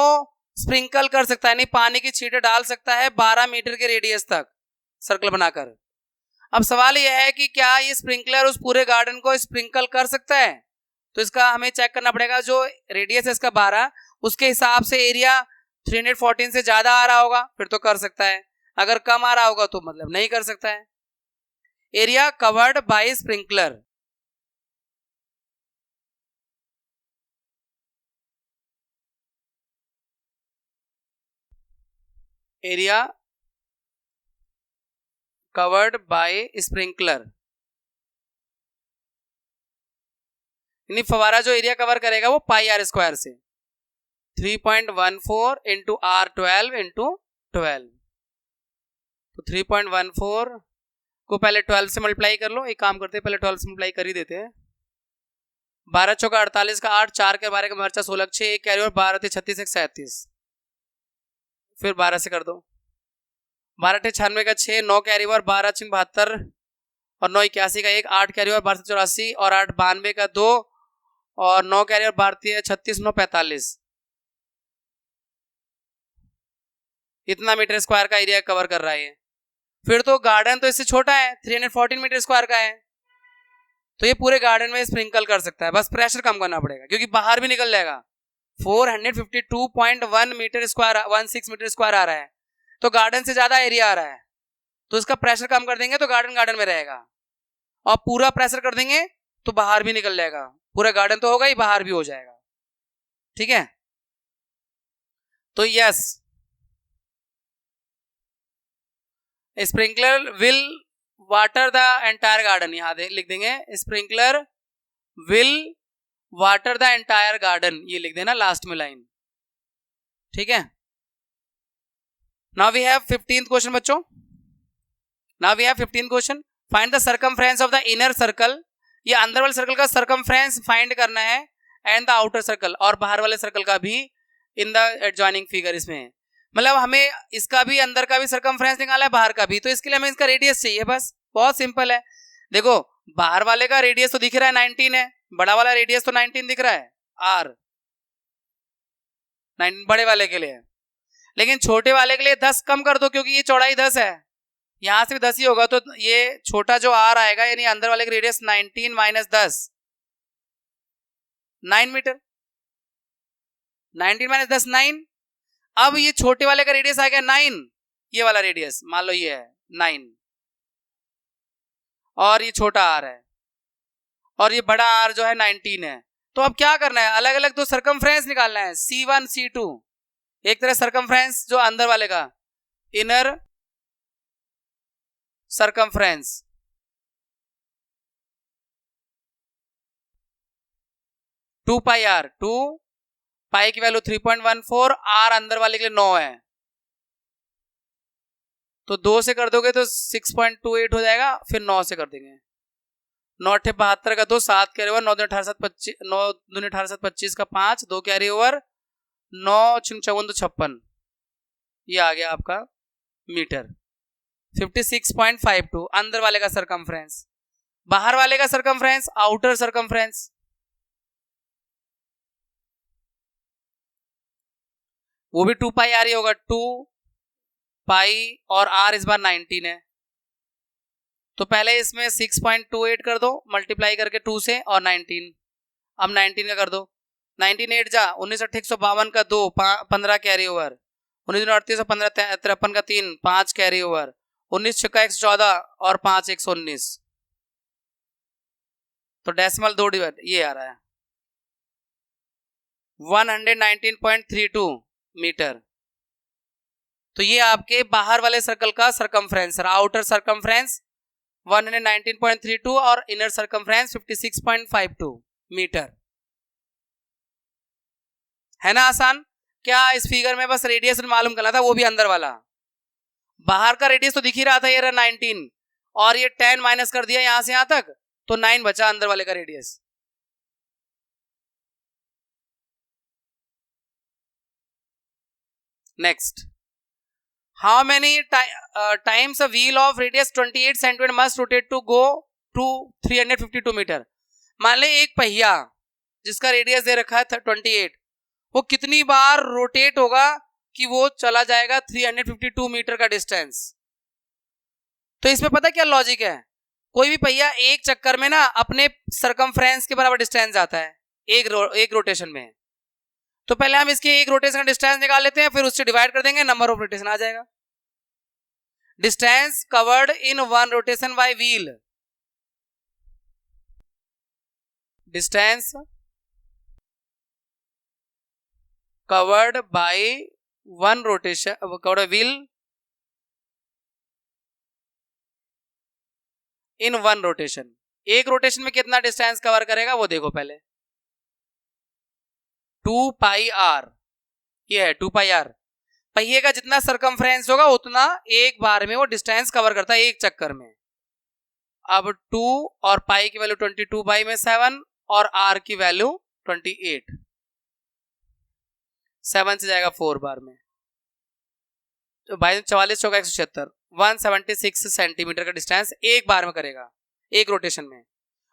स्प्रिंकल कर सकता है, यानी पानी की छींटे डाल सकता है 12 मीटर के रेडियस तक सर्कल बनाकर। अब सवाल यह है कि क्या ये स्प्रिंकलर उस पूरे गार्डन को स्प्रिंकल कर सकता है? तो इसका हमें चेक करना पड़ेगा, जो रेडियस है इसका 12, उसके हिसाब से एरिया 314 से ज्यादा आ रहा होगा फिर तो कर सकता है, अगर कम आ रहा होगा तो मतलब नहीं कर सकता है। Area covered by sprinkler, area covered by sprinkler, यानी फवारा जो एरिया कवर करेगा वो पाई आर स्क्वायर से 3.14 इंटू R12 इंटू 12। तो 3.14 को पहले 12 से मल्टीप्लाई कर लो, एक काम करते हैं पहले 12 से मल्टीप्लाई कर ही देते हैं। 12 चौका 48 का 8, 4 के 12 का मर्चा 16, 6 एक कैरी और 12 थे 36 एक 37, फिर 12 से कर दो, 12 थे 96 का 6, 9 कैरी और 12 छिंग 72 और 9 81 का 1, 8 कैरी और 12 84 और 8 92 का 2 और 9 कैरी और 12 36 9 45। इतना मीटर स्क्वायर का एरिया कवर कर रहा है। फिर तो गार्डन तो इससे छोटा है, 314 मीटर स्क्वायर का है, तो ये पूरे गार्डन में स्प्रिंकल कर सकता है, बस प्रेशर कम करना पड़ेगा क्योंकि बाहर भी निकल जाएगा। 452.1 मीटर स्क्वायर 16 मीटर स्क्वायर आ रहा है, तो गार्डन से ज्यादा एरिया आ रहा है, तो इसका प्रेशर कम कर देंगे तो गार्डन में रहेगा, और पूरा प्रेशर कर देंगे तो बाहर भी निकल जाएगा, पूरा गार्डन तो होगा ही बाहर भी हो जाएगा। ठीक है, तो yes, sprinkler will water the entire garden, यहां लिख देंगे sprinkler will water the entire garden, ये लिख देना लास्ट में लाइन। ठीक है, now we have 15th question बच्चों, now we have 15th question, find the circumference of the inner circle. ये अंदर वाले सर्कल का सर्कमफ्रेंस फाइंड करना है, एंड द आउटर सर्कल, और बाहर वाले सर्कल का भी इन द एडजॉइनिंग फिगर इसमें, मतलब हमें इसका भी अंदर का भी सर्कमफ्रेंस निकालना है बाहर का भी, तो इसके लिए हमें इसका रेडियस चाहिए, बस बहुत सिंपल है। देखो बाहर वाले का रेडियस तो दिख रहा है 19 है, बड़ा वाला रेडियस तो 19 दिख रहा है R, 19 बड़े वाले के लिए, लेकिन छोटे वाले के लिए 10 कम कर दो क्योंकि ये चौड़ाई 10 है, यहां से भी 10 ही होगा, तो ये छोटा जो R आएगा यानी अंदर वाले का रेडियस 19 माइनस 10 9 मीटर, 19 माइनस 10 9। अब ये छोटे वाले का रेडियस आ गया 9, ये वाला रेडियस मान लो ये है 9, और ये छोटा R है, और ये बड़ा R जो है 19 है। तो अब क्या करना है, अलग अलग दो सर्कमफ्रेंस निकालना है, C1 C2, एक तरह सर्कमफ्रेंस जो अंदर वाले का inner circumference, two pi r, 2 pi की वैल्यू 3.14, R अंदर वाले के लिए 9 है, तो 2 से कर दोगे तो 6.28 हो जाएगा, फिर 9 से कर देंगे, 9 8 72 का 2, 7 कैरी ओवर, 9 2 18 7 25, 9 2 18 7 25 का 5, 2 कैरी ओवर, 9 6 54 तो 56, ये आ गया आपका मीटर, 56.52 अंदर वाले का सर्कमफ्रेंस। बाहर वाले का सर्कमफ्रेंस, आउटर सर्कमफ्रेंस, वो भी 2 पाई आर ही होगा, 2 पाई और R इस बार 19 है, तो पहले इसमें 6.28 कर दो मल्टीप्लाई करके 2 से और 19, अब 19 का कर दो, 19 8 जा 19 8 152 का 2, 15 कैरी ओवर, 19 38 15 53 का 3, 5 कैरी ओवर, 19 छक्का 114 और 5 119, तो डेसिमल 2 डिवाइड ये आ रहा है 119.32 मीटर। तो ये आपके बाहर वाले सर्कल का सरकमफ्रेंस, आउटर सरकमफ्रेंस 119.32 और इनर सरकमफ्रेंस 56.52 मीटर। है ना आसान? क्या इस फिगर में बस रेडियस मालूम करना था, वो भी अंदर वाला। बाहर का रेडियस तो दिख ही रहा था, ये रहा 19 और ये 10 माइनस कर दिया यहां से यहां तक, तो 9 बचा अंदर वाले का radius. Next, how many times a wheel of radius 28 centimetre must rotate to go to 352 metre. मान ले एक पहिया जिसका रेडियस दे रखा है 28, वो कितनी बार रोटेट होगा कि वो चला जाएगा 352 मीटर का डिस्टेंस। तो इसमें पता क्या लॉजिक है, कोई भी पहिया एक चक्कर में ना अपने सरकमफ्रेंस के बराबर डिस्टेंस जाता है एक रोटेशन में। तो पहले हम इसके एक रोटेशन का डिस्टेंस निकाल लेते हैं, फिर उससे डिवाइड कर देंगे, नंबर ऑफ रोटेशन आ जाएगा। Distance covered in one rotation bye wheel, distance covered by one rotation covered wheel in one rotation. एक रोटेशन में कितना डिस्टेंस कवर करेगा वो देखो पहले, 2 पाई आर, ये है 2 पाई आर। पहिए का जितना सरकमफ्रेंस होगा उतना एक बार में वो डिस्टेंस कवर करता है एक चक्कर में। अब 2 और पाई की वैल्यू 22 पाई में 7 और आर की वैल्यू 28, 7 से जाएगा 4 बार में, तो 44 चौका 176, 176 सेंटीमीटर का डिस्टेंस एक बार में करेगा एक रोटेशन में।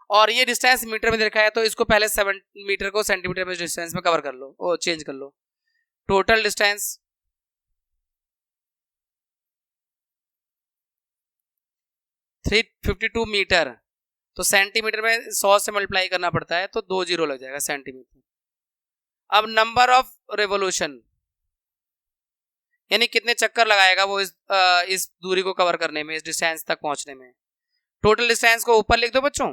और ये डिस्टेंस मीटर में देखा है, तो इसको पहले 7 मीटर को सेंटीमीटर में डिस्टेंस में कवर कर लो, ओ चेंज कर लो। टोटल डिस्टेंस 352 मीटर, तो सेंटीमीटर में 100 से मल्टीप्लाई करना पड़ता है, तो 2 जीरो लग जाएगा सेंटीमीटर। अब नंबर ऑफ रेवोल्यूशन, यानी कितने चक्कर लगाएगा वो इस दूरी को कवर करने में, इस डिस्टेंस तक पहुंचने में। टोटल डिस्टेंस को ऊपर लिख दो बच्चों,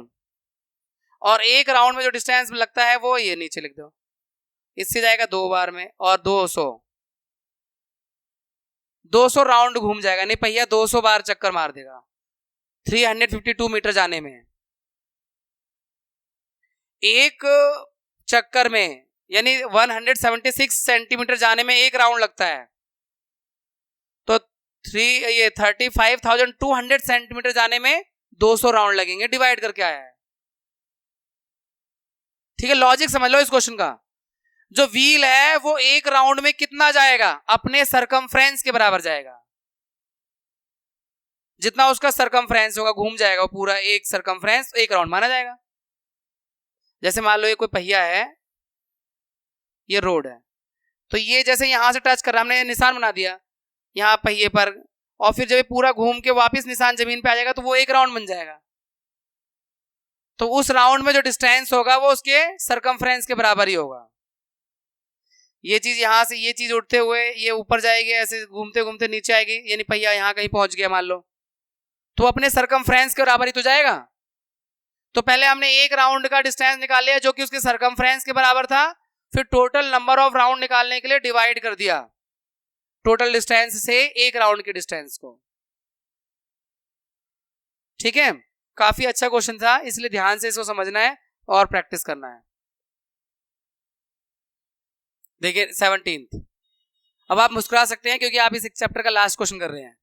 और एक राउंड में जो डिस्टेंस लगता है वो ये नीचे लिख दो। इससे जाएगा 2 बार में, और 200 राउंड घूम जाएगा, नहीं पहिया 200 बार चक्कर मार देगा 352 मीटर जाने में। एक चक्कर में यानी 176 सेंटीमीटर जाने में एक राउंड लगता है, तो 35,200 सेंटीमीटर जाने में 200 राउंड लगेंगे, डिवाइड करके आया है। ठीक है, लॉजिक समझ लो इस क्वेश्चन का। जो व्हील है वो एक राउंड में कितना जाएगा, अपने सरकमफ्रेंस के बराबर जाएगा, जितना उसका सरकमफ्रेंस होगा घूम जाएगा वो पूरा एक सरकमफ्रेंस एक राउंड माना जाएगा। जैसे मान लो ये कोई पहिया है, ये रोड है, तो ये जैसे यहां से टच कर रहा, हमने निशान बना दिया यहां पहिए पर, और फिर जब ये पूरा घूम के वापस निशान जमीन पे आ जाएगा तो वो एक राउंड बन जाएगा। तो उस राउंड में जो डिस्टेंस होगा वो उसके सरकमफ्रेंस के बराबर ही होगा। ये चीज यहां से ये चीज उठते हुए ये ऊपर जाएगी, ऐसे घूमते घूमते नीचे आएगी, यानी पहिया यहां कहीं पहुंच गया मान लो, तो अपने सरकमफ्रेंस के बराबर ही तो जाएगा। तो पहले हमने एक राउंड का डिस्टेंस निकाल लिया जो कि उसके सरकमफ्रेंस के बराबर था, फिर टोटल नंबर ऑफ राउंड निकालने के लिए डिवाइड कर दिया टोटल डिस्टेंस से एक राउंड के डिस्टेंस को। ठीक है, काफी अच्छा क्वेश्चन था, इसलिए ध्यान से इसको समझना है और प्रैक्टिस करना है। देखिए 17th, अब आप मुस्कुरा सकते हैं क्योंकि आप इस चैप्टर का लास्ट क्वेश्चन कर रहे हैं।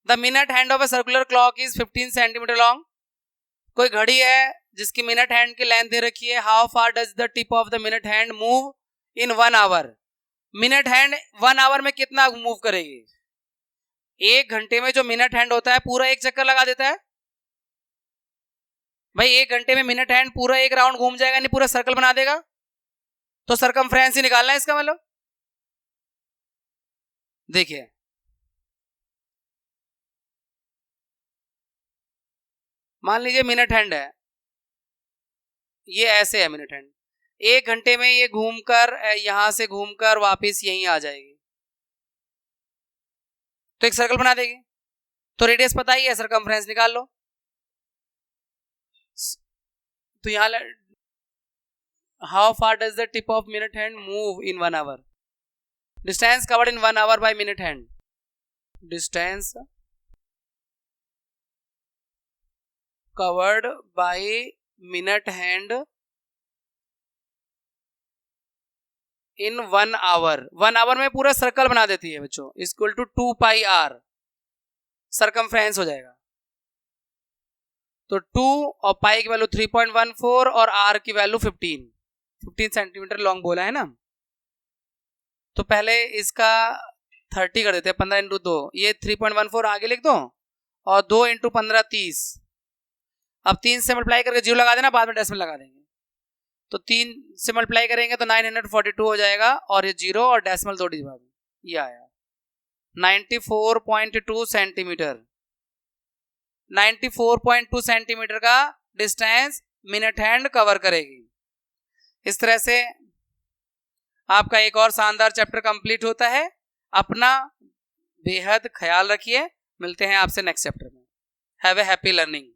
The minute hand of a circular clock is 15 centimetre long. कोई घड़ी है जिसकी मिनट हैंड की लेंथ दे रखी है। How far does the tip of the minute hand move in 1 hour. Minute hand 1 hour में कितना मूव करेगी? एक घंटे में जो मिनट हैंड होता है पूरा एक चक्कर लगा देता है भाई, एक घंटे में मिनट हैंड पूरा एक राउंड घूम जाएगा, नहीं पूरा सर्कल बना देगा, तो सरकमफ्रेंस ही निकालना है इसका मतलब। देखिए मान लीजिए मिनट हैंड है, ये ऐसे है मिनट हैंड, एक घंटे में ये घूमकर यहां से घूमकर वापस यहीं आ जाएगी, तो एक सर्कल बना देगी। तो रेडियस पता ही है, सरकमफ्रेंस निकाल लो। तो यहाँ how far does the tip of minute hand move in 1 hour? Distance covered in 1 hour by minute hand, distance covered by minute hand in 1 hour. 1 hour में पूरा सर्कल बना देती है बच्चों, equal to 2 pi r circumference हो जाएगा। तो 2 और पाई की वैल्यू 3.14 और आर की वैल्यू 15 सेंटीमीटर लॉन्ग बोला है ना। तो पहले इसका 30 कर देते हैं, 15 इंटू 2, ये 3.14 आगे लिख दो और 2 इंटू 15 30। अब 3 से मल्टीप्लाई करके 0 लगा देना, बाद में डेसिमल लगा देंगे। तो 3 से मल्टीप्लाई करेंगे तो 942 हो जाएगा और ये 0 और डेसिमल 2 डिजिट बाद, ये आया 94.2 सेंटीमीटर। 94.2 सेंटीमीटर का डिस्टेंस मिनट हैंड कवर करेगी। इस तरह से आपका एक और शानदार चैप्टर कंप्लीट होता है। अपना बेहद ख्याल रखिए, मिलते हैं आपसे नेक्स्ट चैप्टर में। Have a happy learning.